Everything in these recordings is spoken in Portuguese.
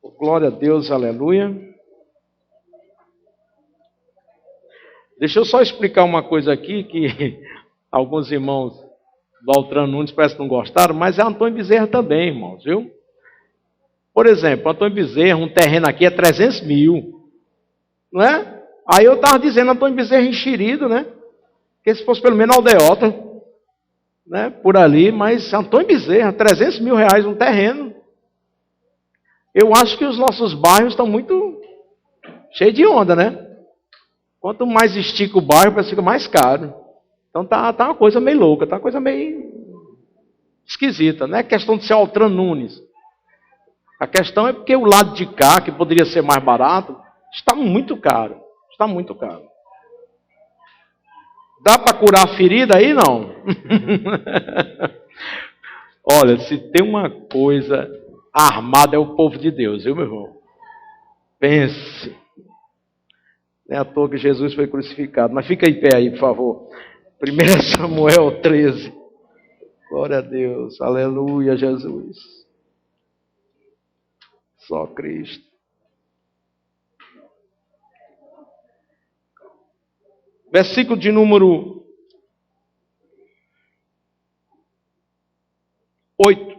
Glória a Deus, aleluia. Deixa eu só explicar uma coisa aqui que alguns irmãos do Altran Nunes parece que não gostaram, mas é Antônio Bezerra também, irmãos, viu? Por exemplo, Antônio Bezerra, um terreno aqui é 300 mil, não é? Aí eu estava dizendo Antônio Bezerra enxerido, né? Que se fosse pelo menos aldeota, né? Por ali, mas Antônio Bezerra, 300 mil reais um terreno. Eu acho que os nossos bairros estão muito cheios de onda, né? Quanto mais estica o bairro, parece que fica mais caro. Então tá uma coisa meio louca, tá uma coisa meio esquisita. Não é questão de ser Altran Nunes. A questão é porque o lado de cá, que poderia ser mais barato, está muito caro. Está muito caro. Dá para curar a ferida aí? Não. Olha, se tem uma coisa armada é o povo de Deus, viu, meu irmão? Pense. Não é à toa que Jesus foi crucificado. Mas fica em pé aí, por favor. 1 Samuel 13. Glória a Deus. Aleluia, Jesus. Só Cristo. Versículo de número 8.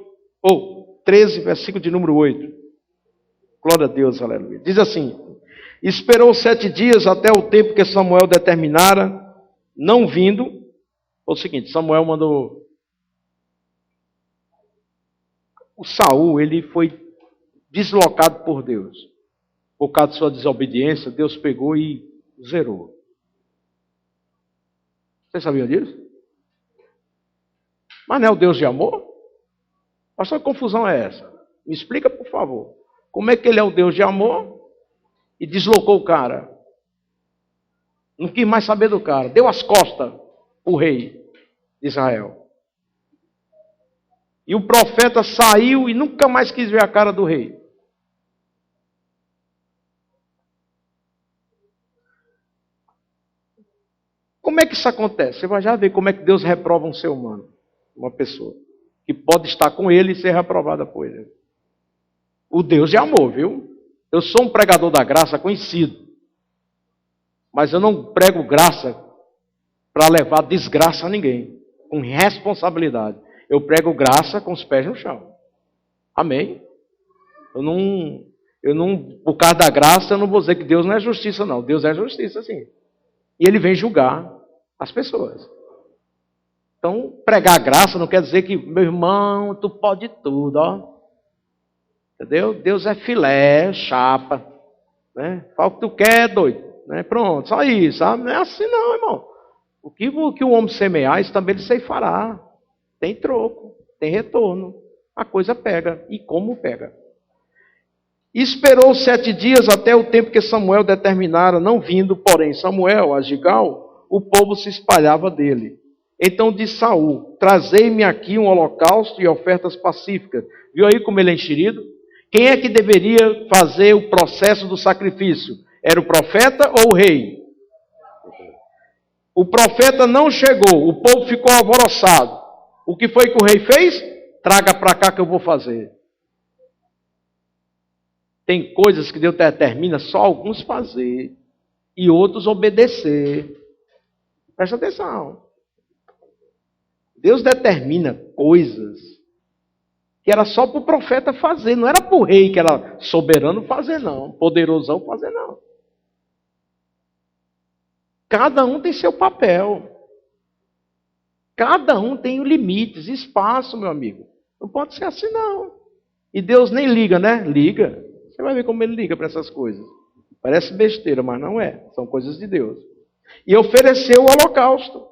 13, versículo de número 8. Glória a Deus, aleluia. Diz assim: esperou 7 dias até o tempo que Samuel determinara, não vindo. Foi o seguinte, Samuel mandou. O Saul, ele foi deslocado por Deus. Por causa de sua desobediência, Deus pegou e zerou. Vocês sabiam disso? Mas não é o Deus de amor? Pastor, que confusão é essa? Me explica, por favor. Como é que ele é o Deus de amor e deslocou o cara? Não quis mais saber do cara. Deu as costas para o rei de Israel. E o profeta saiu e nunca mais quis ver a cara do rei. Como é que isso acontece? Você vai já ver como é que Deus reprova um ser humano, uma pessoa, que pode estar com ele e ser reprovada por ele. O Deus de amor, viu? Eu sou um pregador da graça conhecido, mas eu não prego graça para levar desgraça a ninguém, com responsabilidade. Eu prego graça com os pés no chão. Amém? Eu não, por causa da graça, eu não vou dizer que Deus não é justiça, não. Deus é justiça, sim. E ele vem julgar as pessoas. Então, pregar graça não quer dizer que, meu irmão, tu pode tudo, ó. Entendeu? Deus é filé, chapa. Né? Fala o que tu quer, doido. Né? Pronto, só isso. Sabe? Não é assim não, irmão. O que o homem semear, isso também ele ceifará. Tem troco, tem retorno. A coisa pega. E como pega? Esperou 7 dias até o tempo que Samuel determinara, não vindo, porém, Samuel a Gigal, o povo se espalhava dele. Então disse Saul: trazei-me aqui um holocausto e ofertas pacíficas. Viu aí como ele é enxerido? Quem é que deveria fazer o processo do sacrifício? Era o profeta ou o rei? O profeta não chegou, o povo ficou alvoroçado. O que foi que o rei fez? Traga para cá que eu vou fazer. Tem coisas que Deus determina só alguns fazer e outros obedecer. Presta atenção. Deus determina coisas que era só para o profeta fazer, não era para o rei que era soberano fazer, não, poderosão fazer, não. Cada um tem seu papel. Cada um tem limites, espaço, meu amigo. Não pode ser assim, não. E Deus nem liga, né? Liga. Você vai ver como ele liga para essas coisas. Parece besteira, mas não é. São coisas de Deus. E ofereceu o holocausto.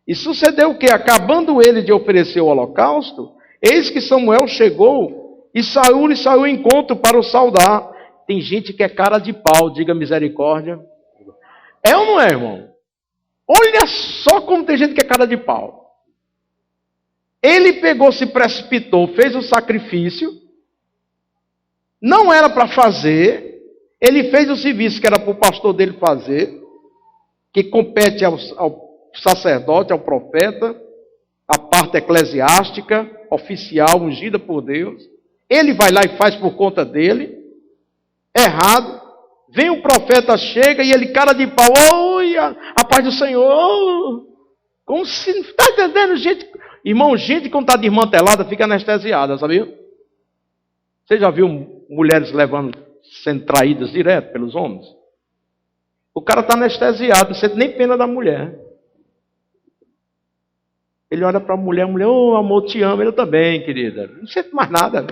E sucedeu o quê? Acabando ele de oferecer o holocausto, eis que Samuel chegou e Saul lhe saiu ao encontro para o saudar. Tem gente que é cara de pau, diga misericórdia. É ou não é, irmão? Olha só como tem gente que é cara de pau. Ele pegou, se precipitou, fez o sacrifício. Não era para fazer. Ele fez o serviço que era para o pastor dele fazer, que compete ao sacerdote, ao profeta, a parte eclesiástica, oficial, ungida por Deus. Ele vai lá e faz por conta dele. errado. Vem o profeta, chega e ele, cara de pau, oi, a paz do Senhor. Como se, está entendendo, gente? Irmão, gente quando está desmantelada fica anestesiada, sabia? Você já viu mulheres sendo traídas direto pelos homens? O cara está anestesiado, não sente nem pena da mulher. Ele olha para a mulher, oh amor, te amo, ele também, querida. Não sente mais nada,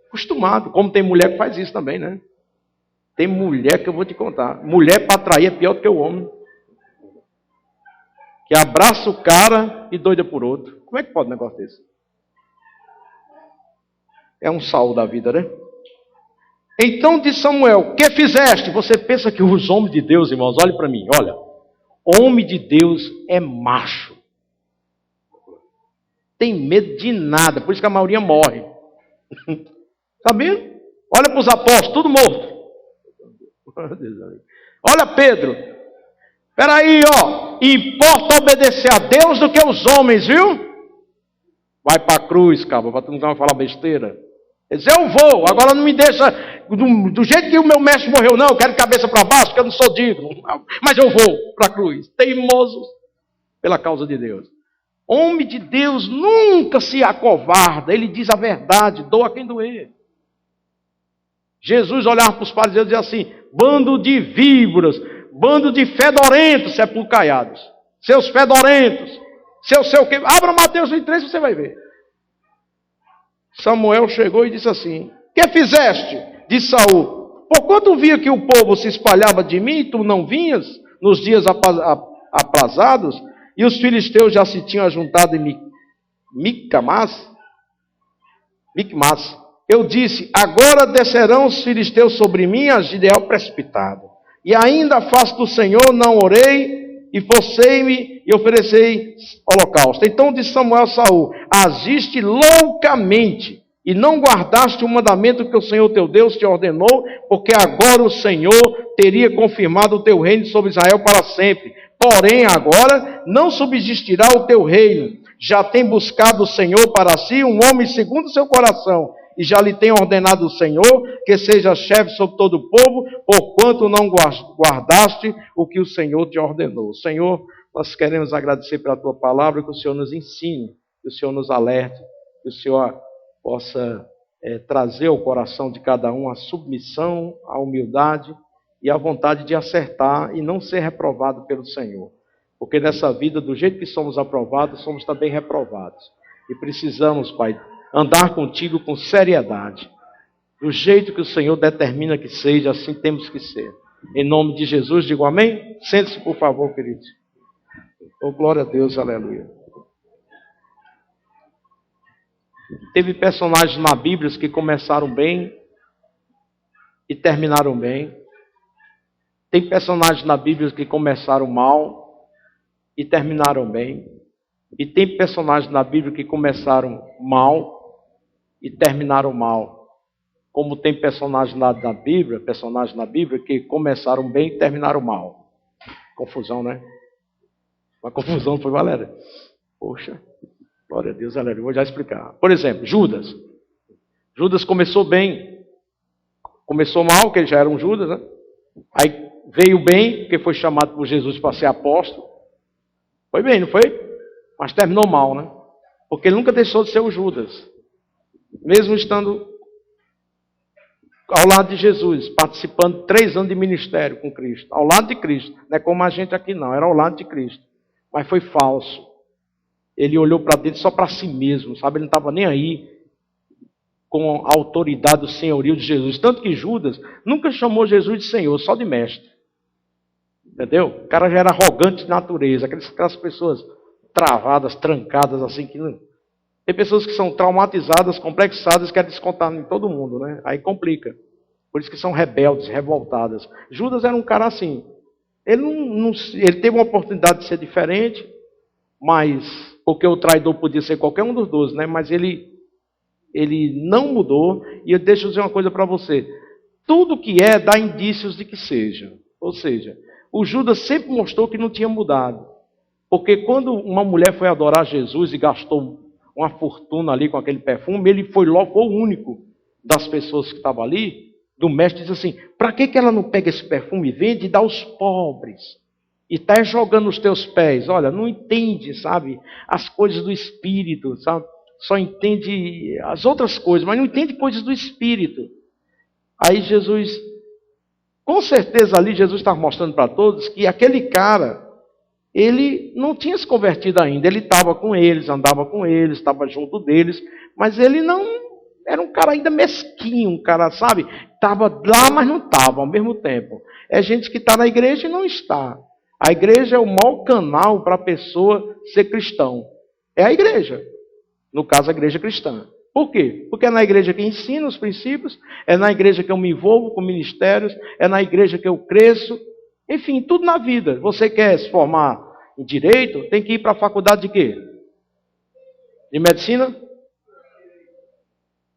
acostumado. Como tem mulher que faz isso também, né? Tem mulher que eu vou te contar. Mulher para atrair é pior do que o homem. Que abraça o cara e doida por outro. Como é que pode um negócio desse? É um sal da vida, né? Então disse Samuel, que fizeste? Você pensa que os homens de Deus, irmãos, olhe para mim, olha. Homem de Deus é macho. Tem medo de nada, por isso que a maioria morre. Sabia? Olha para os apóstolos, tudo morto. Olha Pedro. Espera aí, ó. Importa obedecer a Deus do que aos homens, viu? Vai para a cruz, cabra, para tu não falar besteira. Ele diz, eu vou, agora não me deixa do jeito que o meu mestre morreu, não. Eu quero cabeça para baixo, porque eu não sou digno. Mas eu vou para a cruz. Teimosos pela causa de Deus. Homem de Deus nunca se acovarda. Ele diz a verdade, doa quem doer. Jesus olhava para os fariseus e dizia assim, bando de víboras, bando de fedorentos sepulcaiados. Seus fedorentos, seu que... Abra Mateus 23, você vai ver. Samuel chegou e disse assim, que fizeste? Disse Saul, porquanto via que o povo se espalhava de mim, tu não vinhas nos dias aprazados, e os filisteus já se tinham ajuntado em Micmas. Eu disse, agora descerão os filisteus sobre mim a Gideão precipitado. E ainda a face do Senhor não orei, e forcei-me e oferecei holocausto. Então disse Samuel a Saul, agiste loucamente, e não guardaste o mandamento que o Senhor teu Deus te ordenou, porque agora o Senhor teria confirmado o teu reino sobre Israel para sempre. Porém, agora não subsistirá o teu reino. Já tem buscado o Senhor para si um homem segundo o seu coração, e já lhe tem ordenado o Senhor que seja chefe sobre todo o povo, porquanto não guardaste o que o Senhor te ordenou. Senhor, nós queremos agradecer pela tua palavra, que o Senhor nos ensine, que o Senhor nos alerte, que o Senhor possa trazer ao coração de cada um a submissão, a humildade e a vontade de acertar e não ser reprovado pelo Senhor. Porque nessa vida, do jeito que somos aprovados, somos também reprovados. E precisamos, Pai, andar contigo com seriedade. Do jeito que o Senhor determina que seja, assim temos que ser. Em nome de Jesus, digo amém? Sente-se, por favor, queridos. Oh, glória a Deus, aleluia. Teve personagens na Bíblia que começaram bem e terminaram bem. Tem personagens na Bíblia que começaram mal e terminaram bem. E tem personagens na Bíblia que começaram mal e terminaram mal. Como tem personagens na Bíblia que começaram bem e terminaram mal. Confusão, né? Uma confusão foi, Valéria. Poxa, glória a Deus, aleluia. Vou já explicar. Por exemplo, Judas. Judas começou bem. Começou mal, porque ele já era um Judas, né? Aí veio bem, porque foi chamado por Jesus para ser apóstolo. Foi bem, não foi? Mas terminou mal, né? Porque ele nunca deixou de ser o Judas. Mesmo estando ao lado de Jesus, participando de 3 anos de ministério com Cristo. Ao lado de Cristo. Não é como a gente aqui não, era ao lado de Cristo. Mas foi falso. Ele olhou para dentro só para si mesmo, sabe? Ele não estava nem aí com a autoridade do senhorio de Jesus. Tanto que Judas nunca chamou Jesus de Senhor, só de mestre. Entendeu? O cara já era arrogante de natureza. Aquelas pessoas travadas, trancadas, assim, que não... Tem pessoas que são traumatizadas, complexadas, querem descontar em todo mundo, né? Aí complica. Por isso que são rebeldes, revoltadas. Judas era um cara assim. Ele teve uma oportunidade de ser diferente, mas porque o traidor podia ser qualquer um dos 12, né? Mas ele não mudou. E deixa eu dizer uma coisa para você. Tudo que é dá indícios de que seja. Ou seja, o Judas sempre mostrou que não tinha mudado. Porque quando uma mulher foi adorar Jesus e gastou uma fortuna ali com aquele perfume, ele foi logo o único das pessoas que estavam ali do mestre, diz assim, para que ela não pega esse perfume e vende e dá aos pobres? E está jogando os teus pés. Olha, não entende, sabe, as coisas do Espírito, sabe? Só entende as outras coisas, mas não entende coisas do Espírito. Aí Jesus, com certeza ali Jesus estava mostrando para todos que aquele cara, ele não tinha se convertido ainda. Ele estava com eles, andava com eles, estava junto deles, mas ele não, era um cara ainda mesquinho, um cara, sabe? Estava lá, mas não estava ao mesmo tempo. É gente que está na igreja e não está. A igreja é o maior canal para a pessoa ser cristão. É a igreja. No caso, a igreja cristã. Por quê? Porque é na igreja que ensina os princípios, é na igreja que eu me envolvo com ministérios, é na igreja que eu cresço. Enfim, tudo na vida. Você quer se formar em direito, tem que ir para a faculdade de quê? De medicina?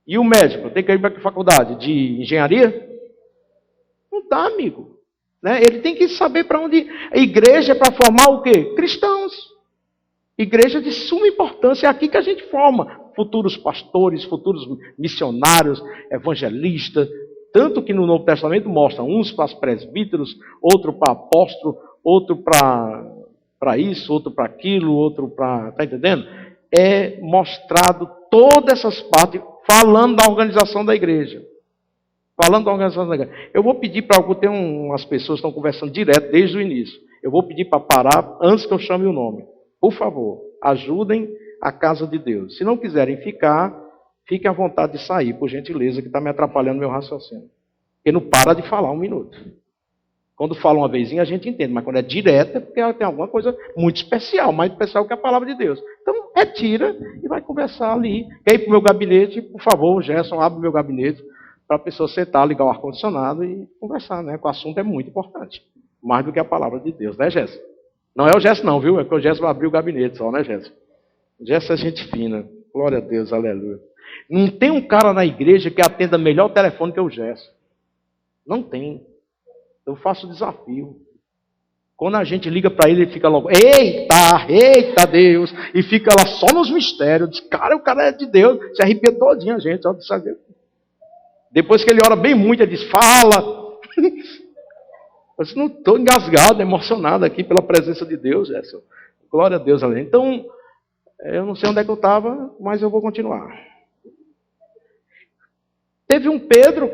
E o médico, tem que ir para a faculdade de engenharia? Não dá, amigo. Né? Ele tem que saber para onde ir. A igreja é para formar o quê? Cristãos. Igreja de suma importância. É aqui que a gente forma futuros pastores, futuros missionários, evangelistas. Tanto que no Novo Testamento mostra uns para presbíteros, outro para apóstolo, outro para isso, outro para aquilo, outro para... Está entendendo? É mostrado todas essas partes falando da organização da igreja. Falando da organização da igreja. Eu vou pedir para algum, tem umas pessoas que estão conversando direto desde o início. Eu vou pedir para parar antes que eu chame o nome. Por favor, ajudem a casa de Deus. Se não quiserem ficar, fiquem à vontade de sair, por gentileza, que está me atrapalhando meu raciocínio. Porque não para de falar um minuto. Quando fala uma vezinha, a gente entende, mas quando é direta, é porque ela tem alguma coisa muito especial, mais especial que a palavra de Deus. Então, retira e vai conversar ali. Quer ir para o meu gabinete? Por favor, Gerson, abre o meu gabinete para a pessoa sentar, ligar o ar-condicionado e conversar, né? Porque o assunto é muito importante. Mais do que a palavra de Deus, né, Gerson? Não é o Gerson não, viu? É que o Gerson vai abrir o gabinete só, né, Gerson? Gerson é gente fina. Glória a Deus, aleluia. Não tem um cara na igreja que atenda melhor o telefone que o Gerson. Não tem. Eu faço o desafio. Quando a gente liga para ele, ele fica logo, eita Deus, e fica lá só nos mistérios. Diz, cara, o cara é de Deus. Se arrepia todinho a gente. Ó, depois que ele ora bem muito, ele diz, fala. Eu não estou engasgado, emocionado aqui pela presença de Deus, Gerson. Glória a Deus. Então, eu não sei onde é que eu estava, mas eu vou continuar. Teve um Pedro,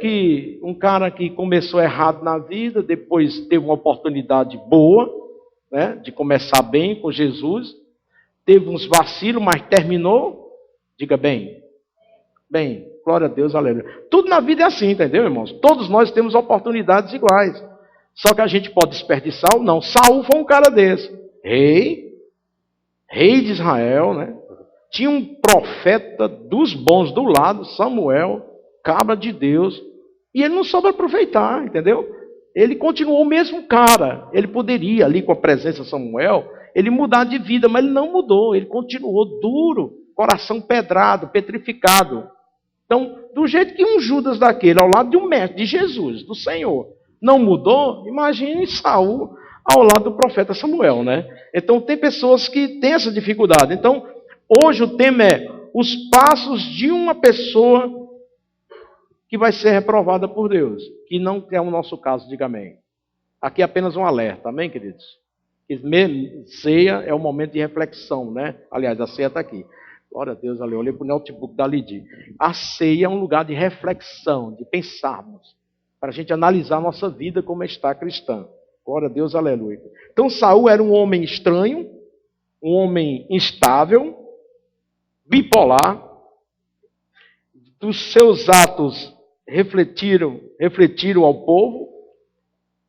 um cara que começou errado na vida, depois teve uma oportunidade boa, né, de começar bem com Jesus. Teve uns vacilos, mas terminou. Diga bem. Bem, glória a Deus, aleluia. Tudo na vida é assim, entendeu, irmãos? Todos nós temos oportunidades iguais. Só que a gente pode desperdiçar ou não. Saul foi um cara desse. Rei de Israel, né? Tinha um profeta dos bons do lado, Samuel, cabra de Deus, e ele não soube aproveitar, entendeu? Ele continuou o mesmo cara. Ele poderia, ali com a presença de Samuel, ele mudar de vida, mas ele não mudou. Ele continuou duro, coração pedrado, petrificado. Então, do jeito que um Judas daquele, ao lado de um mestre, de Jesus, do Senhor, não mudou, imagine Saul ao lado do profeta Samuel, né? Então, tem pessoas que têm essa dificuldade. Então, hoje o tema é os passos de uma pessoa que vai ser reprovada por Deus, que não é o nosso caso, diga amém. Aqui é apenas um alerta, amém, queridos? Ceia é um momento de reflexão, né? Aliás, a ceia está aqui. Glória a Deus, ali, eu olhei para o notebook da Lidy. A ceia é um lugar de reflexão, de pensarmos, para a gente analisar a nossa vida como está cristã. Glória a Deus, aleluia. Então, Saul era um homem estranho, um homem instável, bipolar. Dos seus atos refletiram ao povo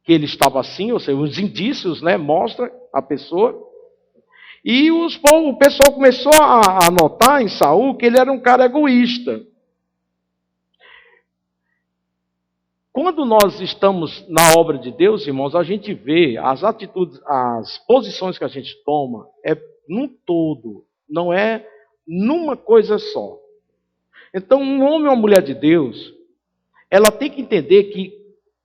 que ele estava assim, ou seja, os indícios, né, mostram a pessoa. E o pessoal começou a notar em Saul que ele era um cara egoísta. Quando nós estamos na obra de Deus, irmãos, a gente vê as atitudes, as posições que a gente toma, é num todo, não é numa coisa só. Então, um homem ou uma mulher de Deus, ela tem que entender que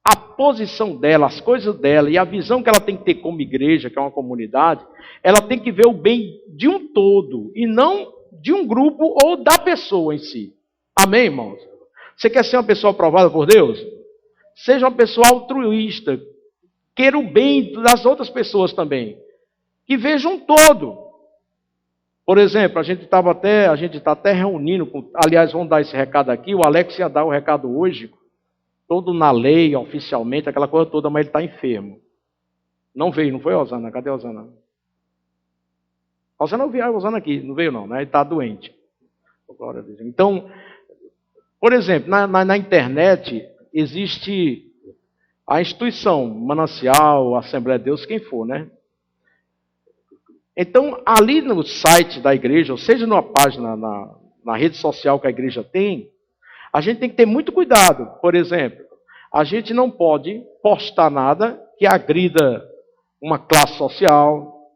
a posição dela, as coisas dela e a visão que ela tem que ter como igreja, que é uma comunidade, ela tem que ver o bem de um todo e não de um grupo ou da pessoa em si. Amém, irmãos? Você quer ser uma pessoa aprovada por Deus? Seja uma pessoa altruísta, queira o bem das outras pessoas também. Que veja um todo. Por exemplo, a gente está até reunindo, aliás, vamos dar esse recado aqui, o Alex ia dar o recado hoje, todo na lei, oficialmente, aquela coisa toda, mas ele está enfermo. Não veio, não foi, Osana? Cadê a Osana? Osana, eu vi a Osana aqui, não veio não, né? Ele está doente. Então, por exemplo, na internet existe a instituição, Manancial, Assembleia de Deus, quem for, né? Então, ali no site da igreja, ou seja, numa página, na rede social que a igreja tem, a gente tem que ter muito cuidado. Por exemplo, a gente não pode postar nada que agrida uma classe social,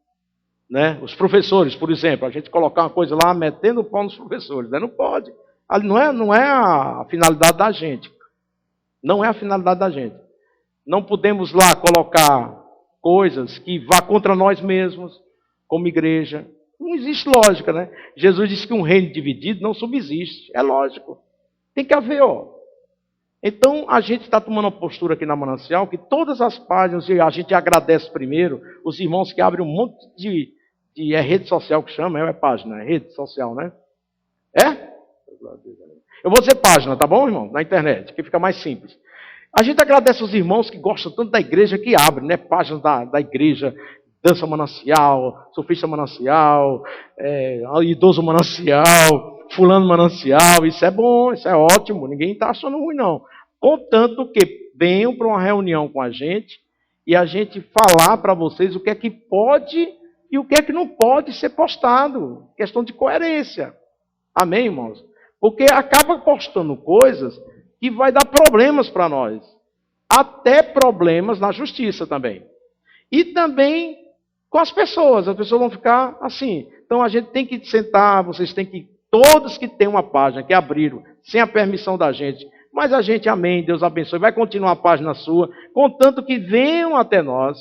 né? Os professores, por exemplo, a gente colocar uma coisa lá metendo o pau nos professores, né? Não pode. Ali não é a finalidade da gente. Não é a finalidade da gente. Não podemos lá colocar coisas que vá contra nós mesmos, como igreja. Não existe lógica, né? Jesus disse que um reino dividido não subsiste. É lógico. Tem que haver, ó. Então, a gente está tomando uma postura aqui na Manancial que todas as páginas, e a gente agradece primeiro os irmãos que abrem um monte de é rede social que chama, é página, é rede social, né? É? Eu vou dizer página, tá bom, irmão? Na internet, que fica mais simples. A gente agradece os irmãos que gostam tanto da igreja que abrem, né? Páginas da igreja, Dança Manancial, Sofista Manancial, Idoso Manancial, Fulano Manancial. Isso é bom, isso é ótimo, ninguém está achando ruim, não. Contanto que venham para uma reunião com a gente e a gente falar para vocês o que é que pode e o que é que não pode ser postado. Questão de coerência. Amém, irmãos? Porque acaba postando coisas que vai dar problemas para nós. Até problemas na justiça também. E também com as pessoas vão ficar assim. Então a gente tem que sentar, vocês têm que, todos que têm uma página, que abriram, sem a permissão da gente, mas a gente, amém, Deus abençoe, vai continuar a página sua, contanto que venham até nós,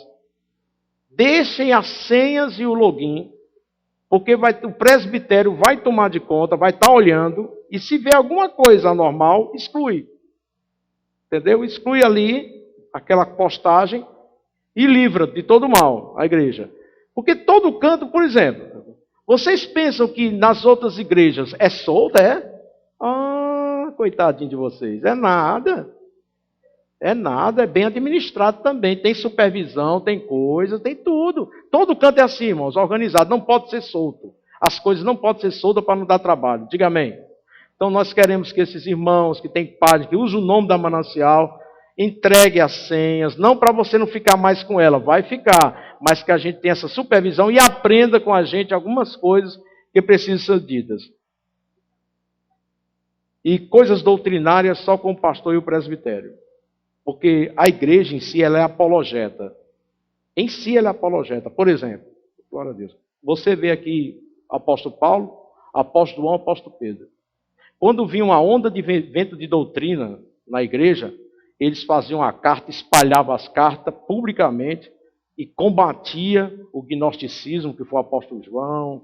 deixem as senhas e o login, porque o presbitério vai tomar de conta, vai estar olhando, e se vê alguma coisa anormal, exclui. Entendeu? Exclui ali aquela postagem e livra de todo mal a igreja. Porque todo canto, por exemplo, vocês pensam que nas outras igrejas é solta, é? Ah, coitadinho de vocês, é nada. É nada, é bem administrado também. Tem supervisão, tem coisa, tem tudo. Todo canto é assim, irmãos, organizado, não pode ser solto. As coisas não podem ser soltas para não dar trabalho. Diga amém. Então nós queremos que esses irmãos que têm página, que usam o nome da Manancial, entregue as senhas, não para você não ficar mais com ela, vai ficar, mas que a gente tenha essa supervisão e aprenda com a gente algumas coisas que precisam ser ditas. E coisas doutrinárias só com o pastor e o presbitério. Porque a igreja em si, ela é apologeta. Em si, ela é apologeta. Por exemplo, glória a Deus, você vê aqui apóstolo Paulo, apóstolo João, apóstolo Pedro. Quando vinha uma onda de vento de doutrina na igreja, eles faziam a carta, espalhavam as cartas publicamente e combatia o gnosticismo, que foi o apóstolo João,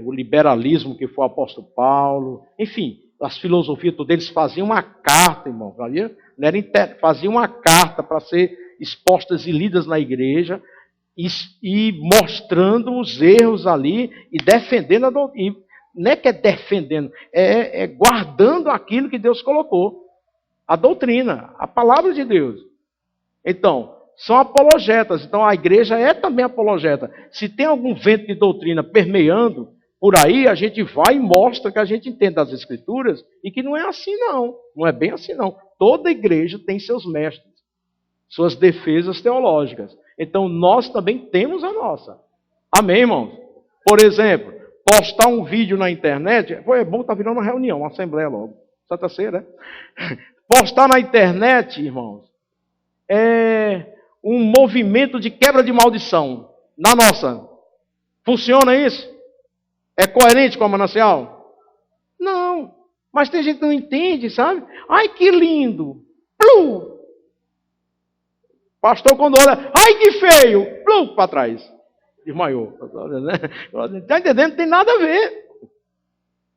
o liberalismo, que foi o apóstolo Paulo, enfim, as filosofias todas, eles faziam uma carta, irmão, faziam uma carta para ser expostas e lidas na igreja e mostrando os erros ali e defendendo a doutrina. Não é que é defendendo, é guardando aquilo que Deus colocou. A doutrina, a palavra de Deus. Então, são apologetas. Então, a igreja é também apologeta. Se tem algum vento de doutrina permeando por aí, a gente vai e mostra que a gente entende as Escrituras e que não é assim, não. Não é bem assim, não. Toda igreja tem seus mestres, suas defesas teológicas. Então, nós também temos a nossa. Amém, irmãos? Por exemplo, postar um vídeo na internet, é bom estar virando uma reunião, uma assembleia logo. Santa Ceia, né? Postar na internet, irmãos, é um movimento de quebra de maldição. Na nossa. Funciona isso? É coerente com a Manancial? Não. Mas tem gente que não entende, sabe? Ai, que lindo. Plum. Pastor, quando olha, ai, que feio. Plum, para trás. Desmaiou. Está entendendo? Não tem nada a ver.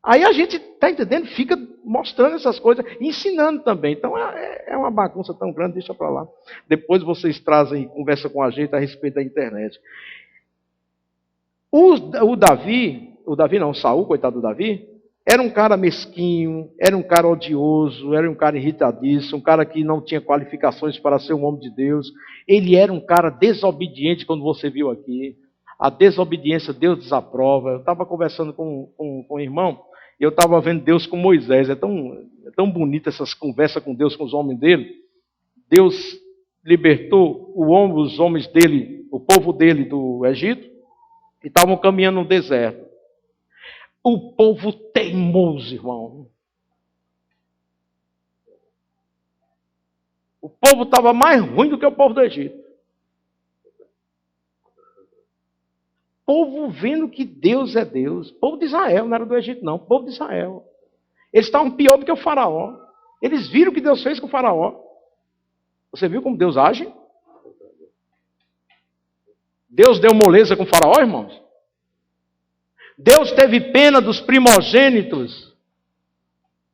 Aí a gente, está entendendo? Fica mostrando essas coisas, ensinando também. Então é uma bagunça tão grande, deixa para lá. Depois vocês trazem, conversa com a gente a respeito da internet. Saul, coitado do Davi, era um cara mesquinho, era um cara odioso, era um cara irritadiço, um cara que não tinha qualificações para ser um homem de Deus. Ele era um cara desobediente, quando você viu aqui. A desobediência Deus desaprova. Eu estava conversando com um irmão, e eu estava vendo Deus com Moisés. É tão bonita essas conversas com Deus, com os homens dele. Deus libertou os homens dele, o povo dele do Egito, e estavam caminhando no deserto. O povo teimoso, irmão. O povo estava mais ruim do que o povo do Egito. O povo vendo que Deus é Deus. O povo de Israel, não era do Egito não, o povo de Israel. Eles estavam pior do que o faraó. Eles viram o que Deus fez com o faraó. Você viu como Deus age? Deus deu moleza com o faraó, irmãos? Deus teve pena dos primogênitos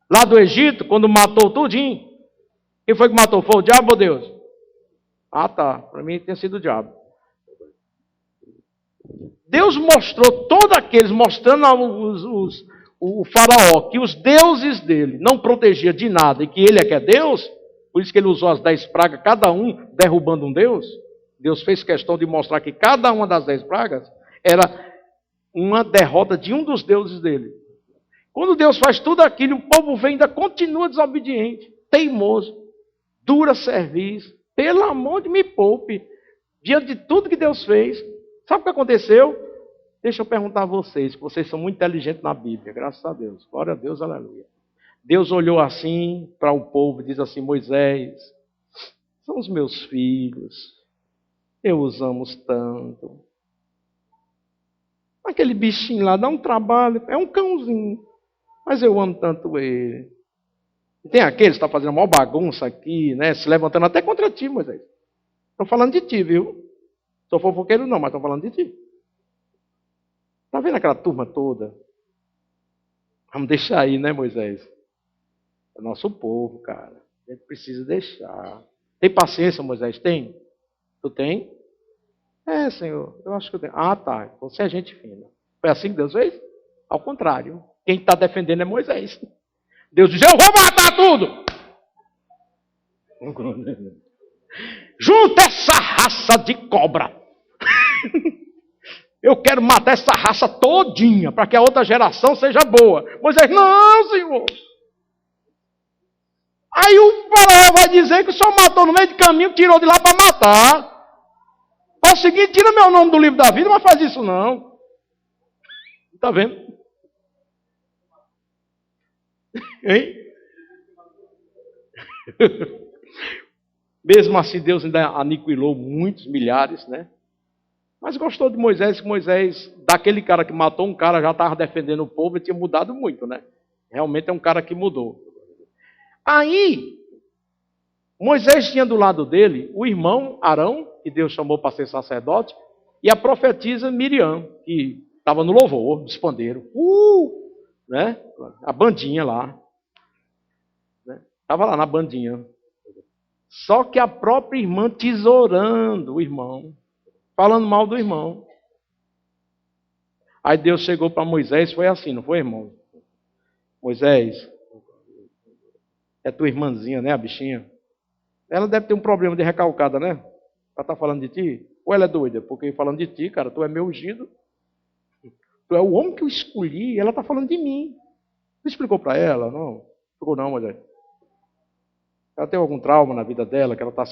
lá do Egito, quando matou tudinho. Quem foi que matou? Foi o diabo ou Deus? Ah, tá. Para mim tem sido o diabo. Deus mostrou todos aqueles, mostrando o faraó, que os deuses dele não protegiam de nada, e que ele é que é Deus, por isso que ele usou as 10 pragas, cada um derrubando um Deus. Deus fez questão de mostrar que cada uma das 10 pragas era uma derrota de um dos deuses dele. Quando Deus faz tudo aquilo, o povo vem e ainda continua desobediente, teimoso, dura serviço. Pelo amor de me poupe, diante de tudo que Deus fez. Sabe o que aconteceu? Deixa eu perguntar a vocês, que vocês são muito inteligentes na Bíblia, graças a Deus. Glória a Deus, aleluia. Deus olhou assim para o povo e diz assim: Moisés, são os meus filhos, eu os amo tanto. Aquele bichinho lá dá um trabalho, é um cãozinho, mas eu amo tanto ele. E tem aqueles que estão fazendo uma bagunça aqui, né, se levantando até contra ti, Moisés. Estou falando de ti, viu? Sou fofoqueiro não, mas estou falando de ti. Está vendo aquela turma toda? Vamos deixar aí, né, Moisés? É nosso povo, cara. A gente precisa deixar. Tem paciência, Moisés? Tem? Tu tem? É, Senhor, eu acho que eu tenho. Ah, tá. Você é gente fina. Foi assim que Deus fez? Ao contrário. Quem está defendendo é Moisés. Deus diz: eu vou matar tudo. Junta essa raça de cobra. Eu quero matar essa raça todinha, para que a outra geração seja boa. Moisés: não, Senhor. Aí o faraó vai dizer que o senhor matou no meio de caminho, tirou de lá para matar. É o seguinte: tira meu nome do livro da vida, mas faz isso não. Está vendo? Hein? Mesmo assim, Deus ainda aniquilou muitos, milhares, né? Mas gostou de Moisés, que Moisés, daquele cara que matou um cara, já estava defendendo o povo e tinha mudado muito, né? Realmente é um cara que mudou. Aí, Moisés tinha do lado dele o irmão Arão, que Deus chamou para ser sacerdote, e a profetisa Miriam, que estava no louvor, dos pandeiros. Né? A bandinha lá. Estava lá na bandinha. Só que a própria irmã tesourando o irmão, falando mal do irmão. Aí Deus chegou para Moisés, foi assim, não foi, irmão? Moisés, é tua irmãzinha, né, a bichinha? Ela deve ter um problema de recalcada, né? Ela está falando de ti? Ou ela é doida? Porque falando de ti, cara, tu é meu ungido. Tu é o homem que eu escolhi e ela está falando de mim. Você explicou para ela? Não. Explicou não, Moisés. Ela tem algum trauma na vida dela, que ela está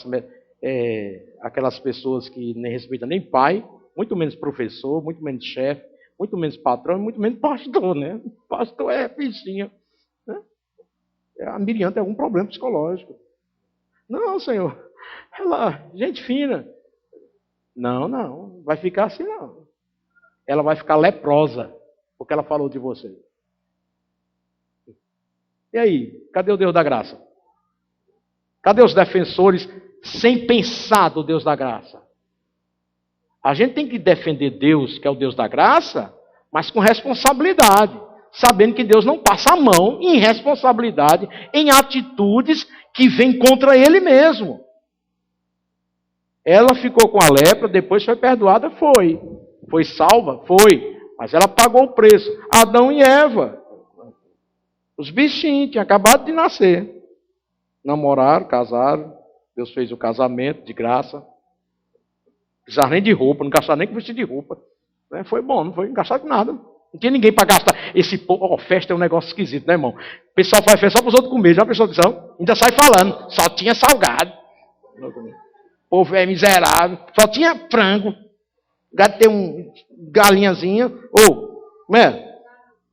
aquelas pessoas que nem respeitam nem pai, muito menos professor, muito menos chefe, muito menos patrão, muito menos pastor, né? Pastor é bichinha. Né? A Miriam tem algum problema psicológico. Não, Senhor. Ela, gente fina. Não, vai ficar assim não. Ela vai ficar leprosa, porque ela falou de você. E aí, cadê o Deus da graça? Cadê os defensores sem pensar do Deus da graça? A gente tem que defender Deus, que é o Deus da graça, mas com responsabilidade. sabendo que Deus não passa a mão em responsabilidade, em atitudes que vêm contra ele mesmo. Ela ficou com a lepra, depois foi perdoada, foi. Foi salva, foi. Mas ela pagou o preço. Adão e Eva, os bichinhos, tinham acabado de nascer. Namoraram, casaram, Deus fez o casamento de graça. Não precisaram nem de roupa, não gastaram nem com vestido de roupa. Foi bom, não foi encaixado com nada. Não tinha ninguém para gastar. Esse povo, festa é um negócio esquisito, né, irmão? O pessoal faz festa só para os outros comer. Já a pessoa diz, ainda sai falando. Só tinha salgado. O povo é miserável. Só tinha frango. Gato tem um galinhazinha.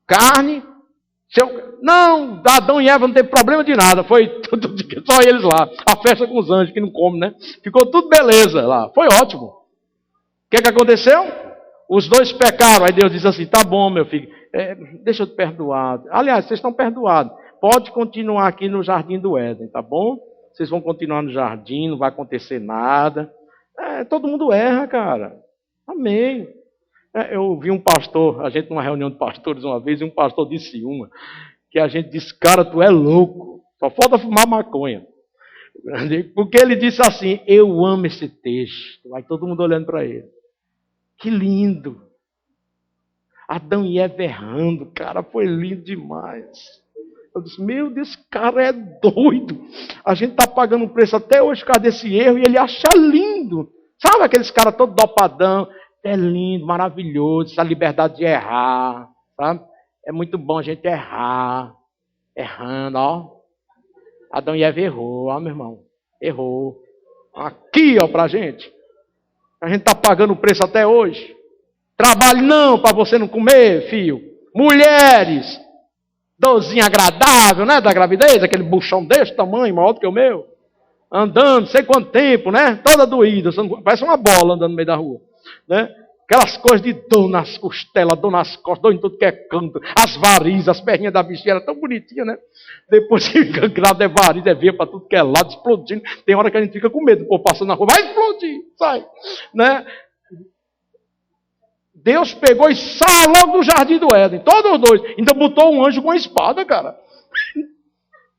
Carne. Não, Adão e Eva não teve problema de nada. Foi tudo, só eles lá. A festa com os anjos, que não comem, né? Ficou tudo beleza lá. Foi ótimo. O que aconteceu? Os dois pecaram. Aí Deus diz assim, tá bom, meu filho, deixa eu te perdoar. Aliás, vocês estão perdoados. Pode continuar aqui no jardim do Éden, tá bom? Vocês vão continuar no jardim, não vai acontecer nada. Todo mundo erra, cara. Amém. Eu vi um pastor, a gente numa reunião de pastores uma vez, e um pastor disse que a gente disse, cara, tu é louco. Só falta fumar maconha. Porque ele disse assim, eu amo esse texto. Aí todo mundo olhando para ele. Que lindo. Adão e Eva errando, cara, foi lindo demais. Eu disse, meu Deus, esse cara é doido. A gente está pagando um preço até hoje por causa desse erro e ele acha lindo. Sabe aqueles caras todos dopadão? É lindo, maravilhoso, essa liberdade de errar. Sabe? É muito bom a gente errar. Errando, ó. Adão e Eva errou, ó, meu irmão. Errou. Aqui, ó, pra gente. A gente está pagando o preço até hoje. Trabalho não, para você não comer, filho. Mulheres, dorzinha agradável, né, da gravidez, aquele buchão desse tamanho, maior do que o meu. Andando, sei quanto tempo, né, toda doída, parece uma bola andando no meio da rua. Né? Aquelas coisas de dor nas costelas, dor nas costas, dor em tudo que é canto. As varizes, as perninhas da bichinha, era tão bonitinha, né? Depois que fica grávida, é variz, é veia para tudo que é lado, explodindo. Tem hora que a gente fica com medo, o povo passando na rua, vai explodir, sai. Né? Deus pegou e saiu logo do jardim do Éden, todos os dois. Ainda botou um anjo com uma espada, cara.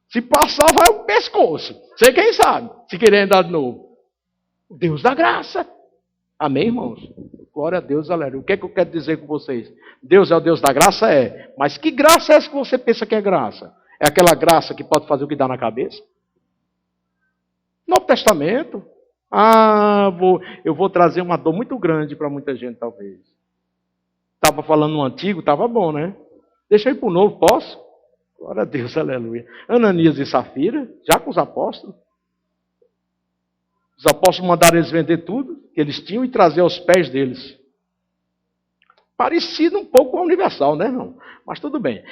Se passar, vai o pescoço. Sei quem sabe, se querer andar de novo. Deus da graça. Amém, irmãos? Glória a Deus, aleluia. O que é que eu quero dizer com vocês? Deus é o Deus da graça? É. Mas que graça é essa que você pensa que é graça? É aquela graça que pode fazer o que dá na cabeça? Novo Testamento. Eu vou trazer uma dor muito grande para muita gente, talvez. Estava falando no antigo, estava bom, né? Deixa eu ir para o novo, posso? Glória a Deus, aleluia. Ananias e Safira, já com os apóstolos. Os apóstolos mandaram eles vender tudo que eles tinham e trazer aos pés deles. Parecido um pouco com a Universal, né, irmão? Mas tudo bem.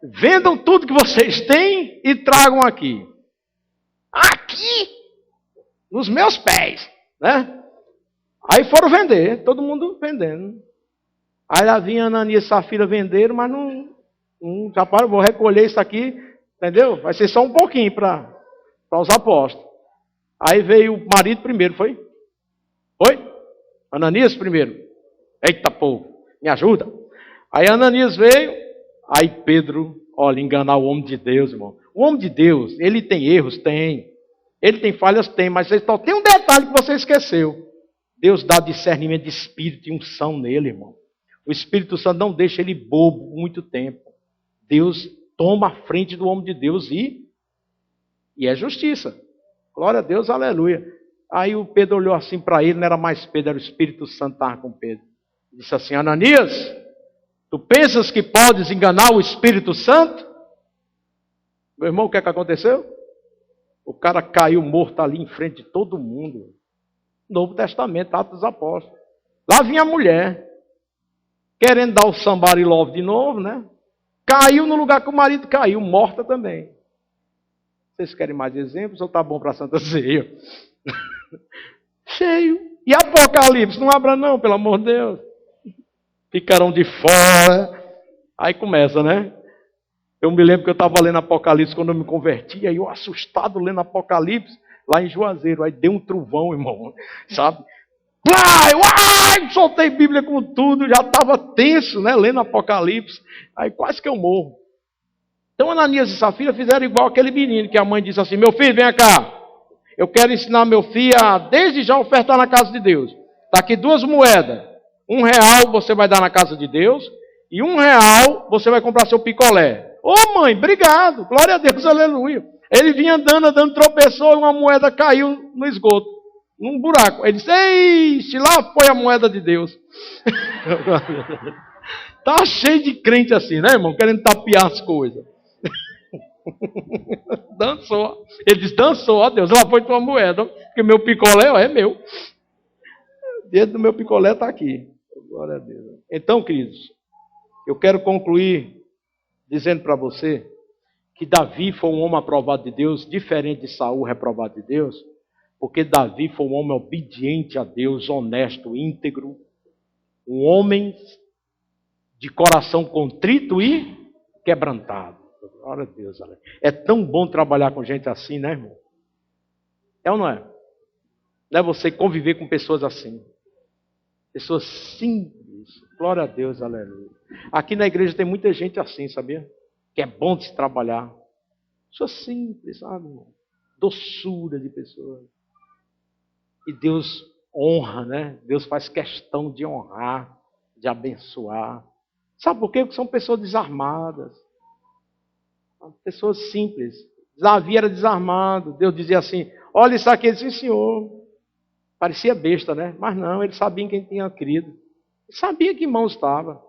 Vendam tudo que vocês têm e tragam aqui. Aqui! Nos meus pés, né? Aí foram vender, todo mundo vendendo. Aí lá vinha Ananias e Safira venderam, mas não já para, vou recolher isso aqui, entendeu? Vai ser só um pouquinho para os apóstolos. Aí veio o marido primeiro, foi? Foi? Ananias primeiro. Eita povo, me ajuda. Aí Ananias veio, aí Pedro, olha, enganar o homem de Deus, irmão. O homem de Deus, ele tem erros? Tem. Ele tem falhas? Tem, mas só tem um detalhe que você esqueceu. Deus dá discernimento de espírito e unção nele, irmão. O Espírito Santo não deixa ele bobo muito tempo. Deus toma a frente do homem de Deus e é justiça. Glória a Deus, aleluia. Aí o Pedro olhou assim para ele, não era mais Pedro, era o Espírito Santo que estava com Pedro. Disse assim, Ananias, tu pensas que podes enganar o Espírito Santo? Meu irmão, o que é que aconteceu? O cara caiu morto ali em frente de todo mundo. Novo Testamento, Atos dos Apóstolos. Lá vinha a mulher, querendo dar o somebody love de novo, né? Caiu no lugar que o marido caiu, morta também. Vocês querem mais exemplos ou tá bom para a Santa Ceia? Cheio. E Apocalipse? Não abra não, pelo amor de Deus. Ficarão de fora. Aí começa, né? Eu me lembro que eu estava lendo Apocalipse quando eu me converti, aí eu assustado lendo Apocalipse, lá em Juazeiro. Aí deu um trovão, irmão, sabe? Plá, soltei Bíblia com tudo, já estava tenso, né? Lendo Apocalipse. Aí quase que eu morro. Então Ananias e Safira fizeram igual aquele menino que a mãe disse assim: meu filho, vem cá. Eu quero ensinar meu filho a desde já ofertar na casa de Deus. Está aqui 2 moedas. R$1 você vai dar na casa de Deus. E R$1 você vai comprar seu picolé. Ô mãe, obrigado. Glória a Deus, aleluia. Ele vinha andando, tropeçou e uma moeda caiu no esgoto. Num buraco. Ele disse: eixe, lá foi a moeda de Deus. Tá cheio de crente assim, né, irmão? Querendo tapear as coisas. Dançou. Ele disse: dançou, ó Deus, lá foi tua moeda. Porque meu picolé, ó, é meu. O dedo do meu picolé está aqui. Glória a Deus. Então, queridos, eu quero concluir dizendo para você que Davi foi um homem aprovado de Deus, diferente de Saul, reprovado de Deus, porque Davi foi um homem obediente a Deus, honesto, íntegro, um homem de coração contrito e quebrantado. Glória a Deus. É tão bom trabalhar com gente assim, né, irmão? É ou não é? Não é você conviver com pessoas assim. Pessoas simples. Glória a Deus, aleluia. Aqui na igreja tem muita gente assim, sabia? Que é bom de se trabalhar. Pessoas simples, sabe, irmão? Doçura de pessoas. E Deus honra, né? Deus faz questão de honrar, de abençoar. Sabe por quê? Porque são pessoas desarmadas. Pessoas simples. Davi era desarmado. Deus dizia assim: olha isso aqui. Ele disse: sim, senhor. Parecia besta, né? Mas não, ele sabia em quem tinha crido. Ele sabia que mão estava.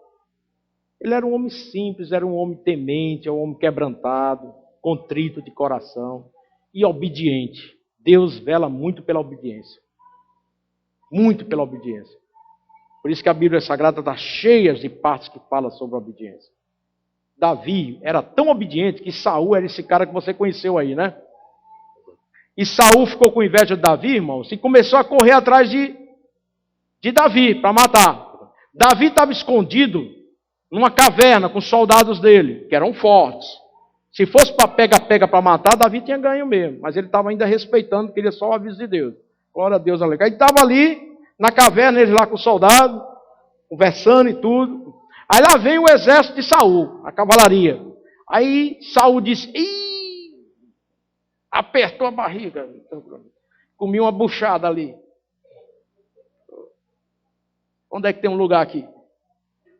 Ele era um homem simples, era um homem temente, um homem quebrantado, contrito de coração e obediente. Deus vela muito pela obediência. Muito pela obediência. Por isso que a Bíblia Sagrada está cheia de partes que falam sobre a obediência. Davi era tão obediente que Saul era esse cara que você conheceu aí, né? E Saul ficou com inveja de Davi, irmãos, e começou a correr atrás de Davi para matar. Davi estava escondido numa caverna com os soldados dele, que eram fortes. Se fosse para pega-pega para matar, Davi tinha ganho mesmo. Mas ele estava ainda respeitando, queria só o aviso de Deus. Glória a Deus, aleluia. Ele estava ali, na caverna, ele lá com os soldados, conversando e tudo. Aí lá vem o exército de Saul, a cavalaria. Aí Saul disse: ih, apertou a barriga. Comi uma buchada ali. Onde é que tem um lugar aqui?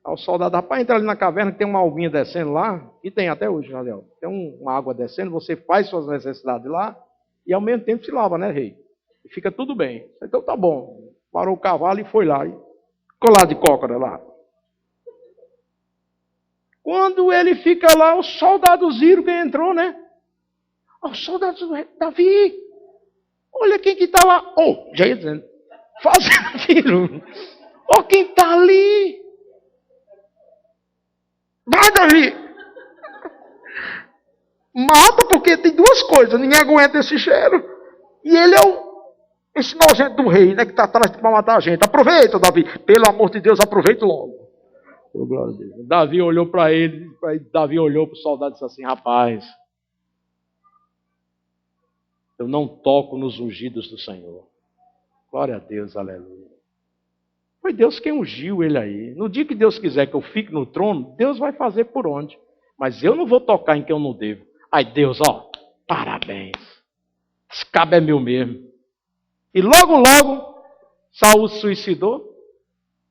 Aí o soldado: rapaz, entra ali na caverna que tem uma alvinha descendo lá. E tem até hoje, Jadel. Tem uma água descendo, você faz suas necessidades lá e ao mesmo tempo se lava, né, rei? E fica tudo bem. Então tá bom. Parou o cavalo e foi lá. E ficou lá de cócora lá. Quando ele fica lá, os soldados viram quem entrou, né? Os soldados: Davi, olha quem que está lá. Oh, já ia dizendo, fazendo aquilo. Oh, quem está ali? Vai, Davi. Mata, porque tem 2 coisas. Ninguém aguenta esse cheiro. E ele é esse nojento do rei, né? Que está atrás para matar a gente. Aproveita, Davi. Pelo amor de Deus, aproveita logo. Oh, glória a Deus. Davi olhou para ele. Davi olhou para o soldado e disse assim: rapaz, eu não toco nos ungidos do Senhor. Glória a Deus, aleluia. Foi Deus quem ungiu ele aí. No dia que Deus quiser que eu fique no trono, Deus vai fazer por onde. Mas eu não vou tocar em quem eu não devo. Ai, Deus, ó, parabéns. Esse cabo é meu mesmo. E logo, Saul se suicidou,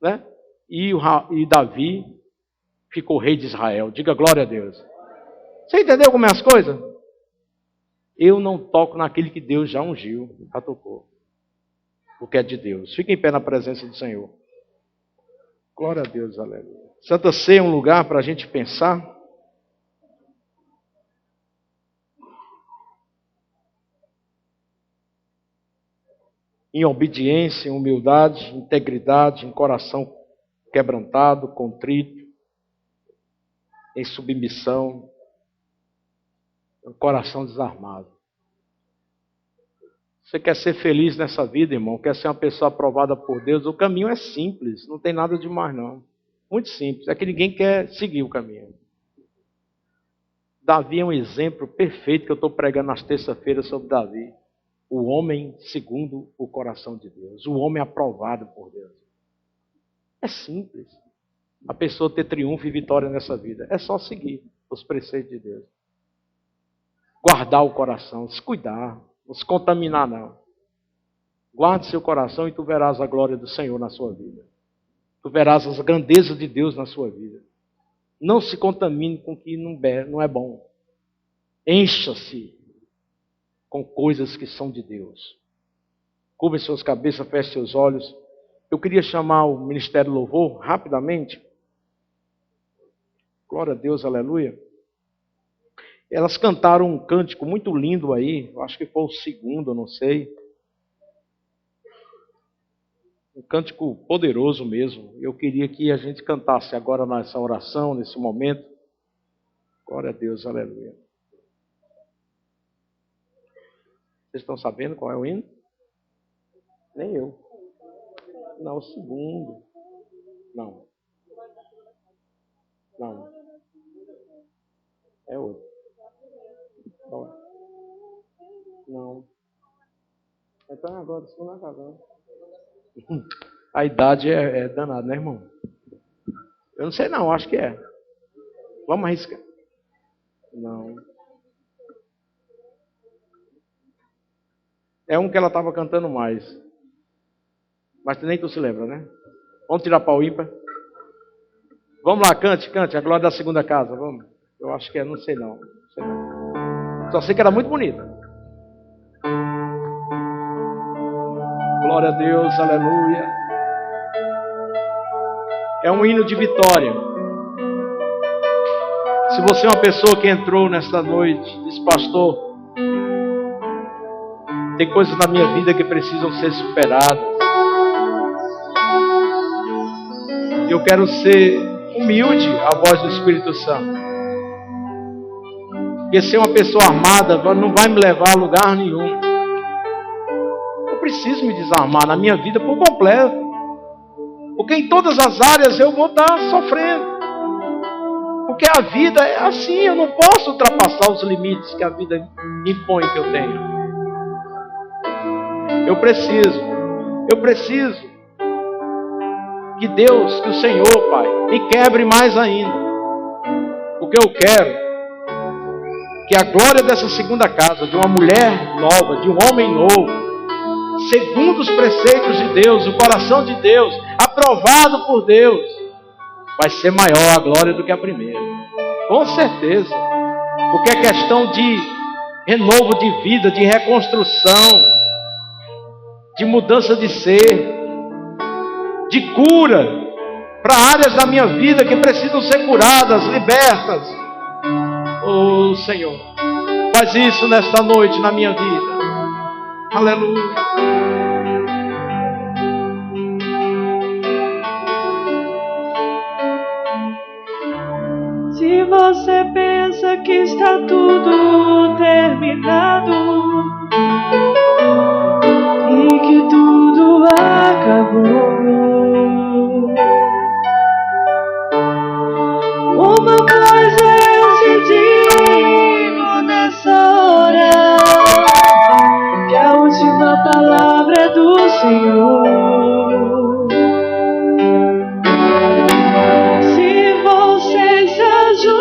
né? E Davi ficou rei de Israel. Diga glória a Deus. Você entendeu como é as coisas? Eu não toco naquele que Deus já ungiu, já tocou. Porque é de Deus. Fique em pé na presença do Senhor. Glória a Deus, aleluia. Santa Ceia é um lugar para a gente pensar. Em obediência, em humildade, integridade, em coração quebrantado, contrito, em submissão, um coração desarmado. Você quer ser feliz nessa vida, irmão? Quer ser uma pessoa aprovada por Deus? O caminho é simples, não tem nada de mais não. Muito simples, é que ninguém quer seguir o caminho. Davi é um exemplo perfeito que eu estou pregando nas terça-feiras sobre Davi. o homem segundo o coração de Deus, o homem aprovado por Deus. É simples. A pessoa ter triunfo e vitória nessa vida. É só seguir os preceitos de Deus. Guardar o coração, se cuidar, não se contaminar não. Guarde seu coração e tu verás a glória do Senhor na sua vida. Tu verás as grandezas de Deus na sua vida. Não se contamine com o que não é bom. Encha-se com coisas que são de Deus. Cubra suas cabeças, feche seus olhos. Eu queria chamar o Ministério Louvor rapidamente. Glória a Deus, aleluia. Elas cantaram um cântico muito lindo aí. Eu acho que foi o segundo, eu não sei. Um cântico poderoso mesmo. Eu queria que a gente cantasse agora nessa oração, nesse momento. Glória a Deus, aleluia. Vocês estão sabendo qual é o hino? Nem eu. Não, o segundo. Não. Não. É outro. Não. Então agora, o segundo acabou. A idade é danada, né, irmão? Eu não sei não, acho que é. Vamos arriscar. Não. É um que ela estava cantando mais. Mas nem tu se lembra, né? Vamos tirar para o ímpar. Vamos lá, cante. A glória da segunda casa. Vamos. Eu acho que é, não sei não. Só sei que era muito bonita. Glória a Deus, aleluia. É um hino de vitória. Se você é uma pessoa que entrou nesta noite, diz, pastor, tem coisas na minha vida que precisam ser superadas. Eu quero ser humilde à voz do Espírito Santo. Porque ser uma pessoa armada não vai me levar a lugar nenhum. Eu preciso me desarmar na minha vida por completo. Porque em todas as áreas eu vou estar sofrendo. Porque a vida é assim, eu não posso ultrapassar os limites que a vida me impõe que eu tenho. Eu preciso que Deus, que o Senhor, Pai, me quebre mais ainda. Porque eu quero que a glória dessa segunda casa, de uma mulher nova, de um homem novo, segundo os preceitos de Deus, o coração de Deus, aprovado por Deus, vai ser maior a glória do que a primeira. Com certeza. Porque é questão de renovo de vida, de reconstrução, de mudança de ser, de cura para áreas da minha vida que precisam ser curadas, libertas. Oh Senhor, faz isso nesta noite na minha vida. Aleluia. Se você pensa que está tudo terminado e que tudo acabou, uma coisa eu te digo nessa hora, que a última palavra é do Senhor. Se você se ajoelha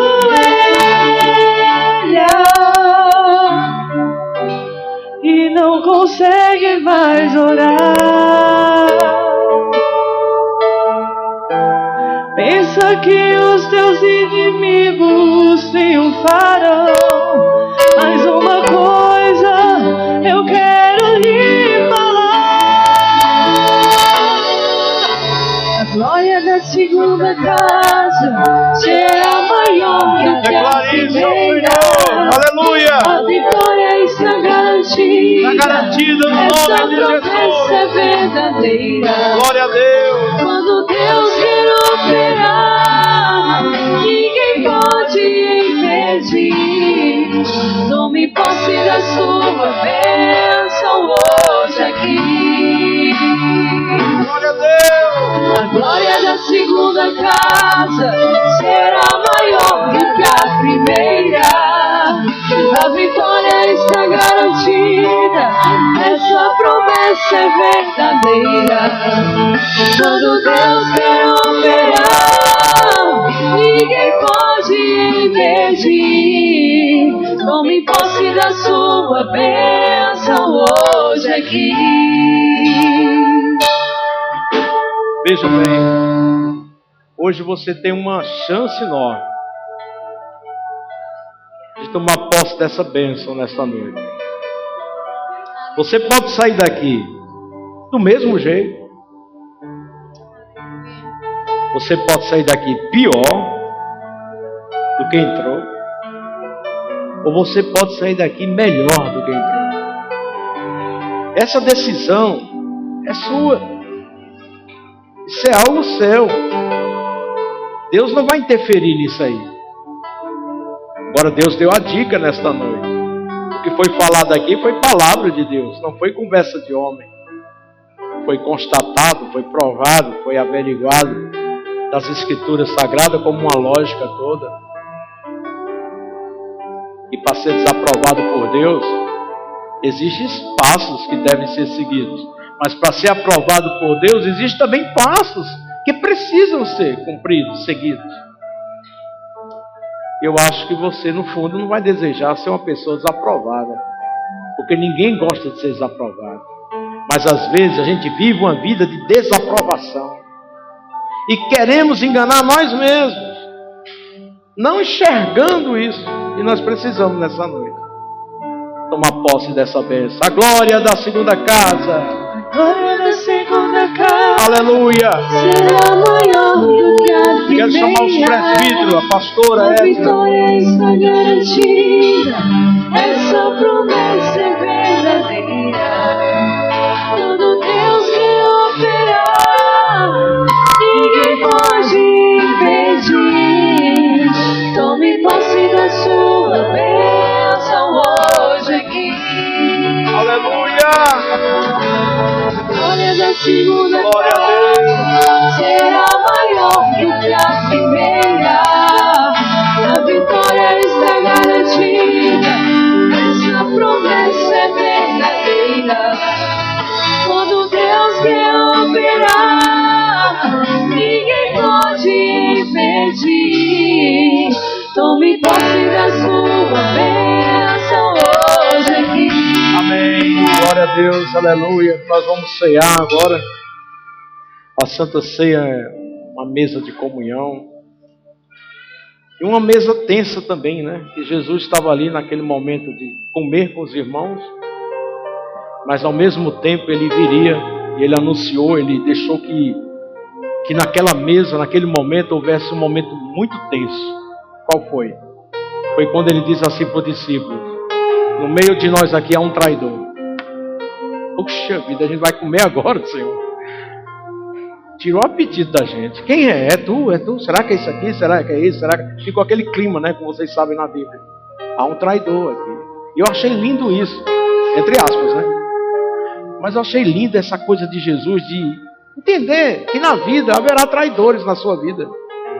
e não consegue mais orar, pensa que os teus inimigos triunfarão, mas uma coisa eu quero lhe falar: a glória da segunda casa será maior do que a primeira. Aleluia. A vitória está garantida. Está garantida no nome de Jesus. É verdadeira. Glória a Deus. Quando Deus quer operar, ninguém pode impedir. Tome posse da sua bênção hoje aqui. Glória a Deus. A glória da segunda casa será maior do que a primeira. A vitória está garantida, essa promessa é verdadeira. Quando Deus quer operar, ninguém pode impedir. Tome posse da sua bênção hoje aqui. Veja bem, hoje você tem uma chance enorme de tomar posse dessa bênção nesta noite. Você pode sair daqui do mesmo jeito. Você pode sair daqui pior do que entrou. Ou você pode sair daqui melhor do que entrou. Essa decisão é sua. Isso é algo seu. Deus não vai interferir nisso aí. Agora Deus deu a dica nesta noite. O que foi falado aqui foi palavra de Deus, não foi conversa de homem. Foi constatado, foi provado, foi averiguado das Escrituras Sagradas como uma lógica toda. E para ser desaprovado por Deus, existem passos que devem ser seguidos. Mas para ser aprovado por Deus, existem também passos que precisam ser cumpridos, seguidos. Eu acho que você, no fundo, não vai desejar ser uma pessoa desaprovada. Porque ninguém gosta de ser desaprovado. Mas às vezes a gente vive uma vida de desaprovação. E queremos enganar nós mesmos. Não enxergando isso. E nós precisamos nessa noite tomar posse dessa bênção. A glória da segunda casa. A glória da segunda casa. Aleluia. Será maior do que a primeira. Quero chamar os presbíteros, a pastora A Edna. vitória está garantida, essa promessa é verdadeira. Quando Deus quer operar, ninguém pode impedir. Tome posse da sua bênção hoje aqui. Aleluia. Glória da segunda Glória a casa será maior do que a primeira. A vitória está garantida, essa promessa é verdadeira. Quando Deus quer operar, ninguém pode impedir. Tome posse da sua bênção hoje aqui. Amém. Glória a Deus. Aleluia. Nós vamos cear agora. A Santa Ceia é uma mesa de comunhão. E uma mesa tensa também, né? Que Jesus estava ali naquele momento de comer com os irmãos. Mas ao mesmo tempo ele viria. E ele anunciou, ele deixou que naquela mesa, naquele momento, houvesse um momento muito tenso. Qual foi? Foi quando ele disse assim para os discípulos: no meio de nós aqui há um traidor. Puxa vida, a gente vai comer agora, Senhor. Tirou o apetite da gente. Quem é? É tu? É tu? Será que é isso aqui? Será que é isso? Será que... Ficou aquele clima, né? Como vocês sabem na Bíblia. Há um traidor aqui. E eu achei lindo isso. Entre aspas, né? Mas eu achei lindo essa coisa de Jesus de entender que na vida haverá traidores na sua vida.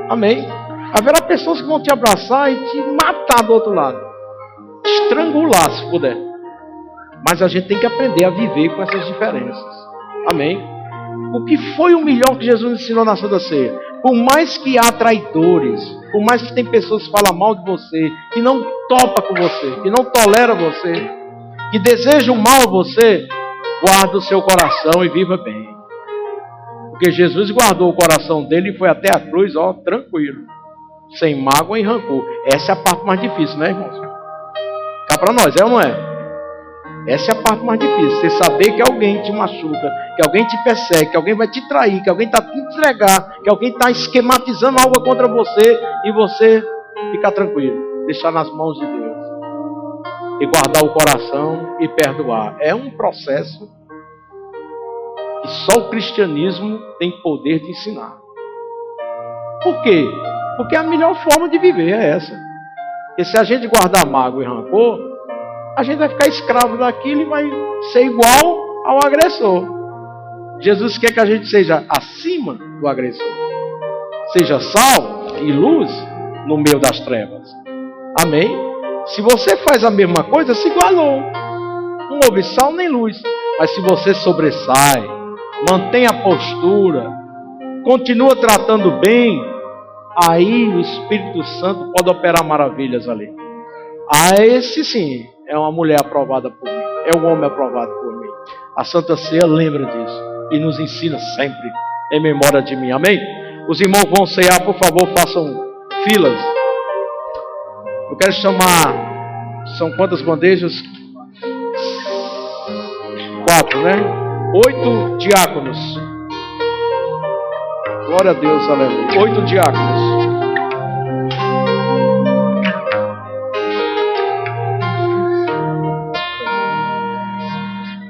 Amém? Haverá pessoas que vão te abraçar e te matar do outro lado. Estrangular, se puder. Mas a gente tem que aprender a viver com essas diferenças. Amém? O que foi o melhor que Jesus ensinou na Santa Ceia? Por mais que há traidores, por mais que tem pessoas que falam mal de você, que não topa com você, que não tolera você, que desejam mal a você, guarda o seu coração e viva bem. Porque Jesus guardou o coração dele e foi até a cruz, ó, tranquilo. Sem mágoa e rancor. Essa é a parte mais difícil, né, irmãos? Cá para nós, é ou não é? Essa é a parte mais difícil. Você saber que alguém te machuca, que alguém te persegue, que alguém vai te trair, que alguém está te entregar, que alguém está esquematizando algo contra você e você ficar tranquilo, deixar nas mãos de Deus e guardar o coração e perdoar. É um processo que só o cristianismo tem poder de ensinar. Por quê? Porque a melhor forma de viver é essa. E se a gente guardar mágoa e rancor, a gente vai ficar escravo daquilo e vai ser igual ao agressor. Jesus quer que a gente seja acima do agressor. Seja sal e luz no meio das trevas. Amém? Se você faz a mesma coisa, se igualou. Não houve sal nem luz. Mas se você sobressai, mantém a postura, continua tratando bem, aí o Espírito Santo pode operar maravilhas ali. Esse sim é uma mulher aprovada por mim, é um homem aprovado por mim. A Santa Ceia lembra disso e nos ensina sempre em memória de mim. Amém? Os irmãos vão ceiar, por favor, façam filas. Eu quero chamar, são quantas bandejas? 4, né? 8 diáconos. Glória a Deus, aleluia. 8 diáconos.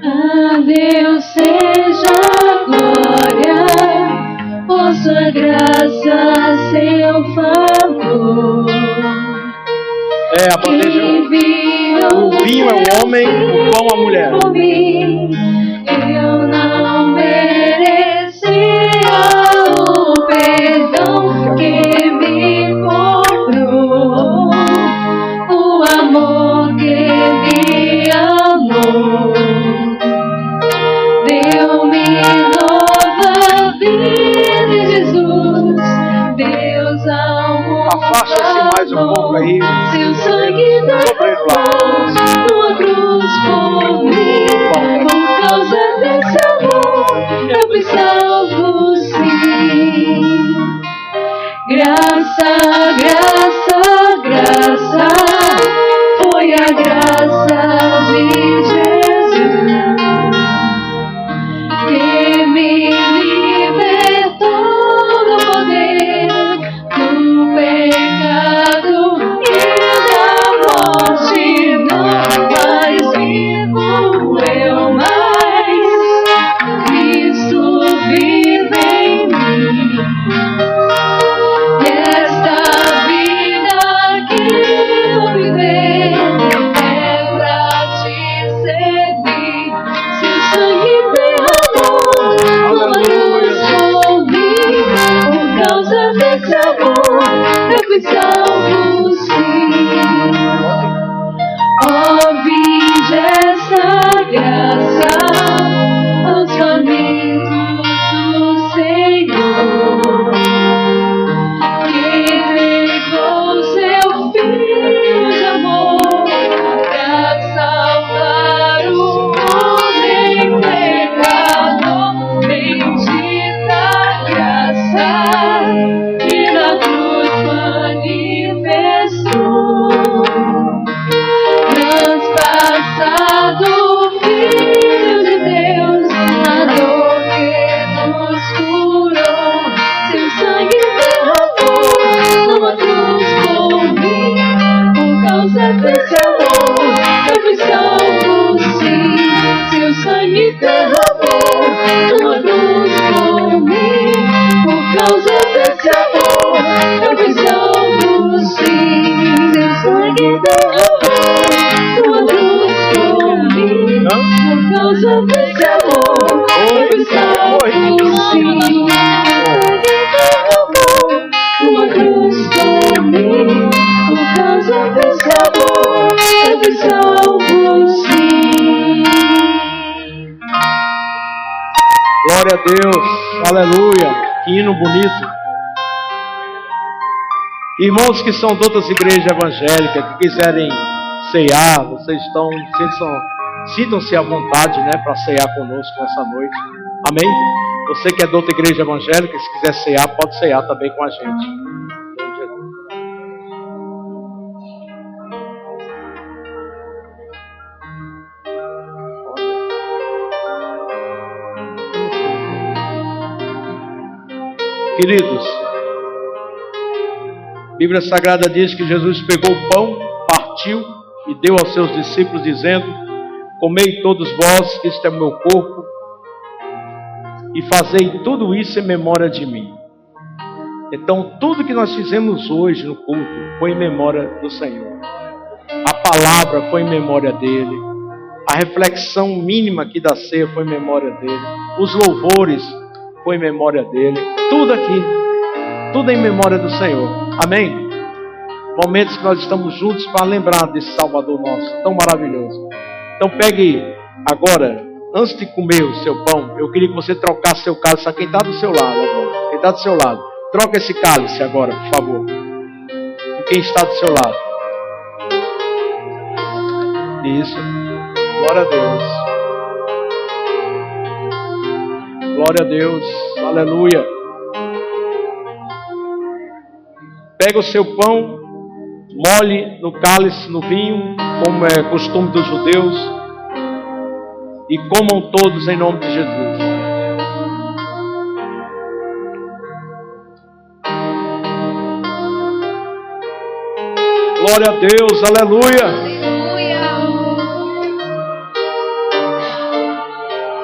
A Deus seja a glória, por sua graça, seu favor. A bandeja, o vinho é o homem, o pão a mulher. Por mim, eu não merecia o perdão que me cobrou, o amor que me amou. Deu-me nova vida, Jesus. Deus amou. Afasta-se mais um pouco aí. Seu sangue derramou numa cruz por mim. Por causa desse amor, eu fui salvo, sim. Graça, graça, graça, foi a graça de Jesus que me libertou do poder do pecado e da morte. Não mais vivo eu, mas Cristo vive em mim. E esta vida que eu viver é pra te servir. Seu sangue derramou numa cruz por mim. Por causa desse amor, eu fui salvo, sim. Ó, vinde essa graça aos famintos do Senhor, que entregou seu Filho de amor pra salvar o homem pecador. Bendita graça que na cruz manifestou, transpassado Filho de Deus, a dor que nos curou. Seu sangue derramou numa cruz por mim. Por causa desse amor, eu fui salvo, sim. Seu sangue derramou numa cruz por mim. Por causa desse amor, eu fui salvo, sim. Seu sangue derramou numa cruz por mim. Por causa desse amor, eu fui salvo, sim. Uma cruz por mim. Por causa desse amor, eu fui salvo, sim. Glória a Deus, aleluia. Que hino bonito. Irmãos que são de outras igrejas evangélicas, que quiserem ceiar, vocês sintam-se à vontade, né, para ceiar conosco nessa noite. Amém? Você que é de outra igreja evangélica, se quiser ceiar, pode ceiar também com a gente. Queridos, a Bíblia Sagrada diz que Jesus pegou o pão, partiu e deu aos seus discípulos, dizendo: comei todos vós, que este é o meu corpo, e fazei tudo isso em memória de mim. Então, tudo que nós fizemos hoje no culto foi em memória do Senhor. A palavra foi em memória dele. A reflexão mínima aqui da ceia foi em memória dele. Os louvores foi em memória dele. Tudo aqui, tudo em memória do Senhor. Amém? Momentos que nós estamos juntos para lembrar desse Salvador nosso, tão maravilhoso. Então pegue agora, antes de comer o seu pão, eu queria que você trocasse seu cálice a quem está do seu lado agora. Quem está do seu lado. Troca esse cálice agora, por favor. Com quem está do seu lado. Isso. Glória a Deus. Glória a Deus. Aleluia. Pega o seu pão, molhe no cálice, no vinho, como é costume dos judeus, e comam todos em nome de Jesus. Glória a Deus, aleluia.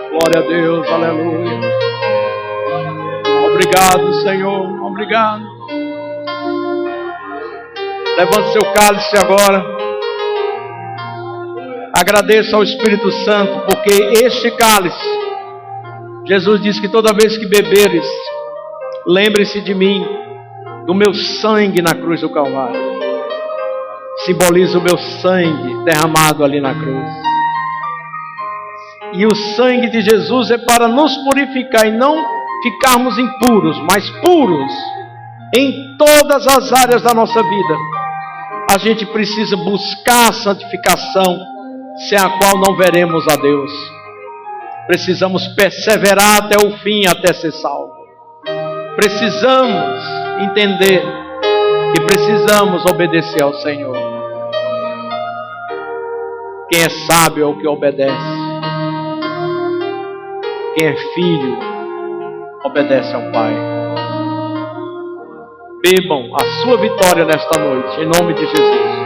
Glória a Deus, aleluia. Obrigado, Senhor, obrigado. Levante seu cálice agora. Agradeça ao Espírito Santo, porque este cálice, Jesus disse que toda vez que beberes, lembre-se de mim, do meu sangue na cruz do Calvário. Simboliza o meu sangue derramado ali na cruz. E o sangue de Jesus é para nos purificar e não ficarmos impuros, mas puros em todas as áreas da nossa vida. A gente precisa buscar a santificação, sem a qual não veremos a Deus. Precisamos perseverar até o fim, até ser salvo. Precisamos entender que precisamos obedecer ao Senhor. Quem é sábio é o que obedece. Quem é filho, obedece ao Pai. Bebam a sua vitória nesta noite, em nome de Jesus.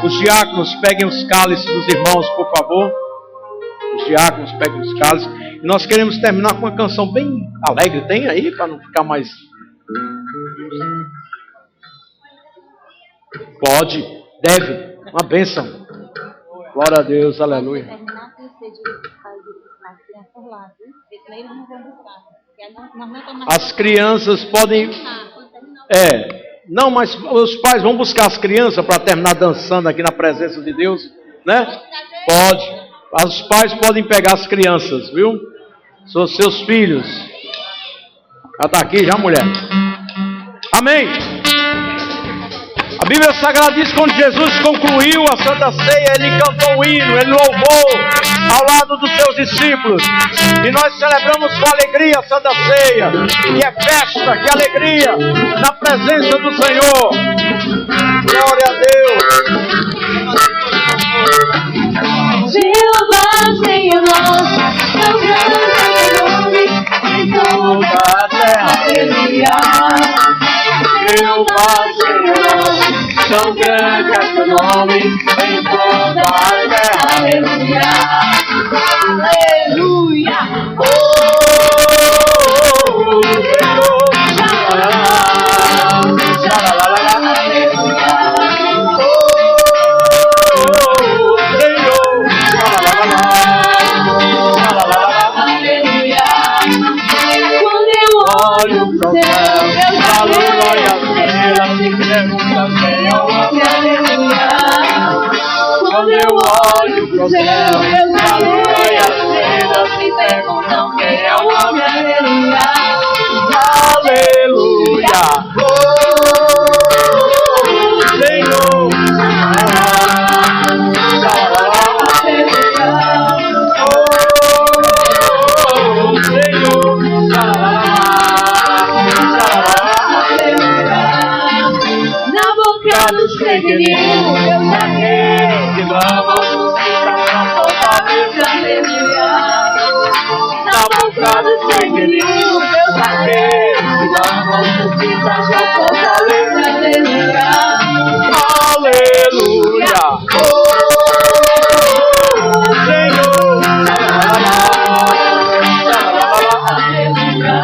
Os diáconos, peguem os cálices dos irmãos, por favor. Os diáconos, peguem os cálices. E nós queremos terminar com uma canção bem alegre. Tem aí, para não ficar mais... Pode, deve, uma bênção. Glória a Deus, aleluia. As crianças podem... não, mas os pais vão buscar as crianças para terminar dançando aqui na presença de Deus, né? Pode. Os pais podem pegar as crianças, viu? São seus filhos. Já está aqui, já, mulher. Amém. A Bíblia Sagrada diz que quando Jesus concluiu a Santa Ceia, Ele cantou um hino, Ele louvou ao lado dos seus discípulos. E nós celebramos com alegria a Santa Ceia. Que é festa, que é alegria na presença do Senhor. Glória a Deus. Jeová, Senhor nosso, tão grande é o nome em toda a terra, aleluia. Jeová, Senhor nosso, tão grande é teu nome em toda a terra, aleluia. Aleluia. Quando eu olho pro céu, a lua e as estrelas me perguntam quem é o homem, aleluia. Aleluia. Senhor. Dos pequeninos, eu saquei que vamos pra fortaleza, aleluia. Na boca dos pequeninos, eu saquei que vamos pra fortaleza, aleluia. Aleluia. Senhor. Aleluia.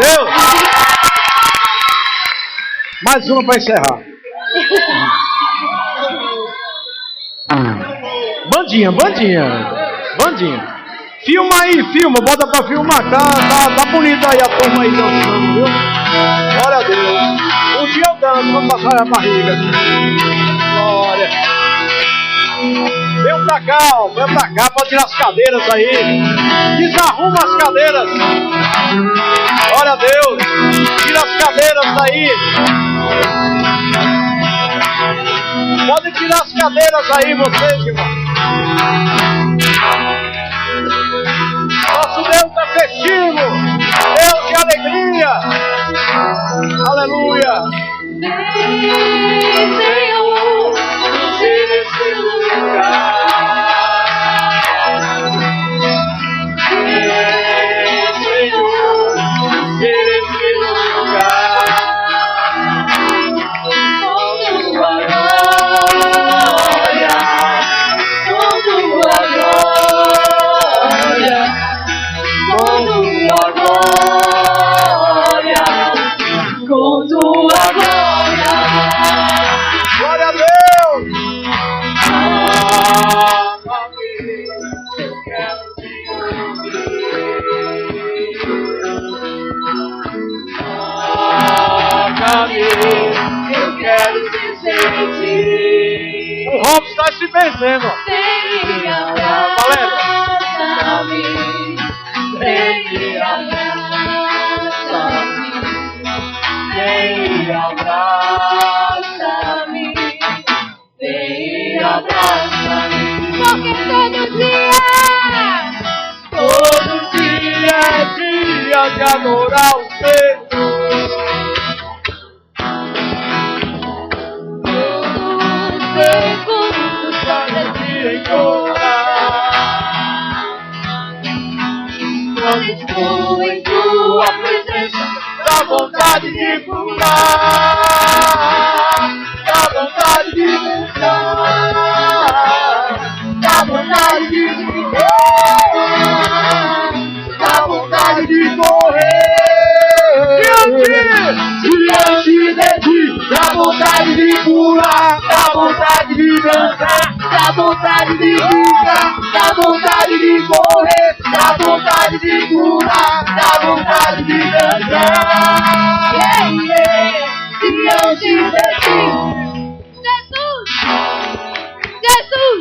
Deus! Mais uma para encerrar. Bandinha. Filma aí, bota pra filmar. Tá bonito aí a turma aí dançando, viu? Glória a Deus. Um dia eu danço, vamos passar a barriga. Glória. Vem pra cá, pode tirar as cadeiras aí. Desarruma as cadeiras. Glória a Deus. Tira as cadeiras aí. Pode tirar as cadeiras aí, vocês, irmão. Nosso Deus é festivo. Deus de alegria. Aleluia. Senhor, nesse lugar. O Robson está se benzendo. Abraça-me, porque todo dia é dia de adorar o Senhor. Quando estou em tua presença, dá vontade de pular, dá vontade de cantar, dá vontade de brincar, dá vontade de correr. Diante de ti, dá vontade de pular, dá vontade de dançar, dá vontade de brincar, dá vontade de correr, dá vontade de pular, dá vontade de dançar. Diante de ti. Jesus!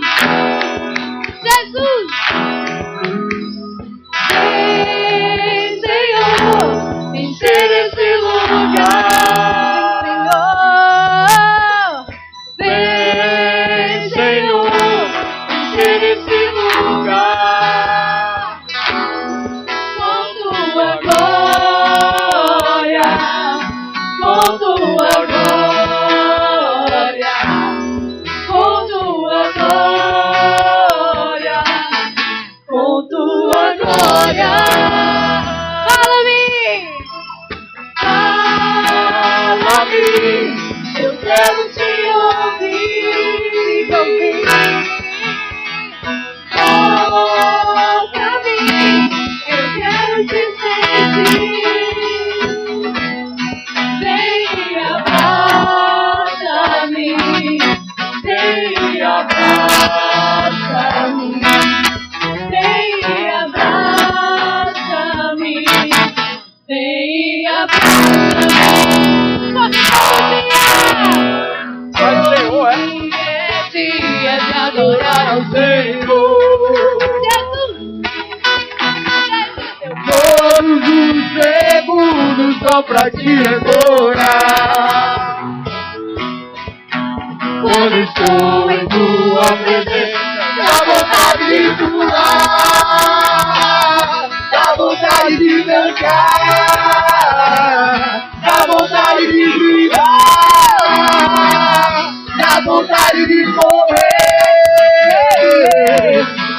Senhor, encher esse lugar. Vem, Senhor, encher esse lugar. Com tua glória, com tua glória, com tua glória, com tua glória. Eu quero te ouvir, toca-me, eu quero te sentir, vem e abraça-me, vem e abraça-me, vem e abraça-me, vem e abraça-me. Vai, Senhor, é? Dia de adorar ao Senhor. Todos os segundos só pra te adorar. Quando estou em tua presença, dá vontade de pular, dá vontade de dançar, dá vontade de brilhar, dá vontade de correr.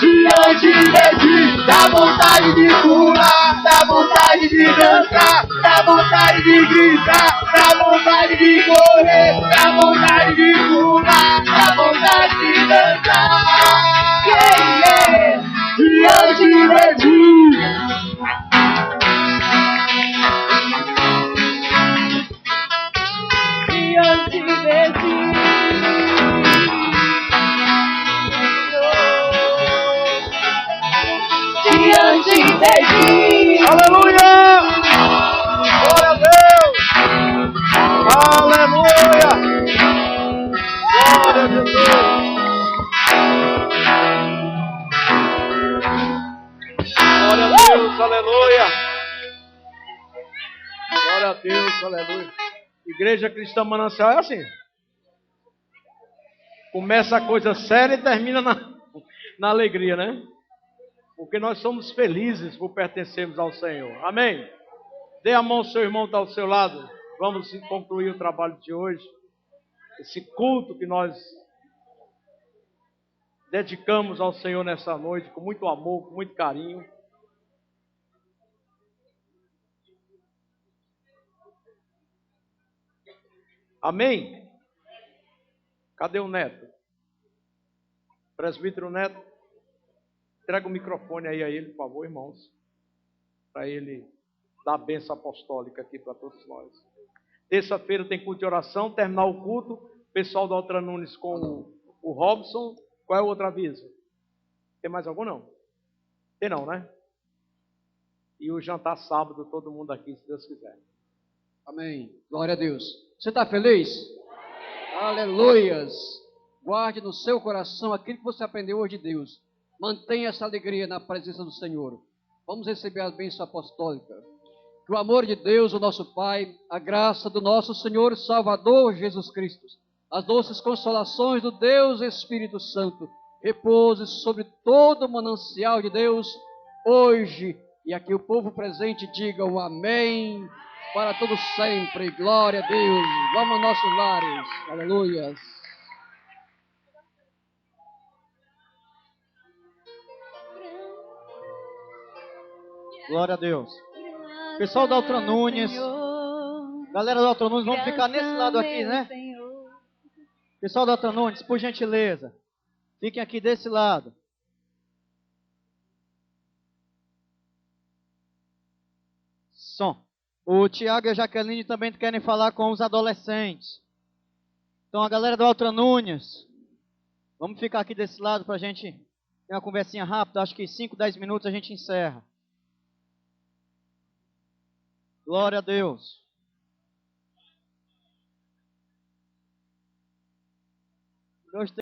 Diante de ti, dá vontade de pular, dá vontade de dançar, dá vontade de gritar, dá vontade de correr, dá vontade de pular, dá vontade de dançar. Diante de ti. perdi. Aleluia! Glória a Deus! Aleluia! Glória a Jesus! Glória a Deus, aleluia! Glória a Deus, aleluia! Igreja Cristã Manancial é assim. Começa a coisa séria e termina na alegria, né? Porque nós somos felizes por pertencermos ao Senhor. Amém? Dê a mão ao seu irmão que está ao seu lado. Vamos concluir o trabalho de hoje. Esse culto que nós dedicamos ao Senhor nessa noite, com muito amor, com muito carinho. Amém? Cadê o Neto? Presbítero Neto, entrega o microfone aí a ele, por favor, irmãos. Para ele dar a bênção apostólica aqui para todos nós. Terça-feira tem culto de oração, terminar o culto. Pessoal da Altra Nunes com o Robson. Qual é o outro aviso? Tem mais algum não? Tem não, né? E o jantar sábado, todo mundo aqui, se Deus quiser. Amém. Glória a Deus. Você está feliz? Aleluias. Guarde no seu coração aquilo que você aprendeu hoje de Deus. Mantenha essa alegria na presença do Senhor. Vamos receber a bênção apostólica. Que o amor de Deus, o nosso Pai, a graça do nosso Senhor Salvador Jesus Cristo, as doces consolações do Deus Espírito Santo, repouse sobre todo o manancial de Deus, hoje, e aqui o povo presente diga um amém, para todos sempre, glória a Deus, vamos aos nossos lares, aleluia. Glória a Deus. Pessoal da Altra Nunes, galera da Altra Nunes, vamos ficar nesse lado aqui, né? Pessoal da Altra Nunes, por gentileza, fiquem aqui desse lado. Som. O Tiago e a Jaqueline também querem falar com os adolescentes. Então, a galera da Altra Nunes, vamos ficar aqui desse lado para a gente ter uma conversinha rápida. Acho que 5, 10 minutos a gente encerra. Glória a Deus. Gostei.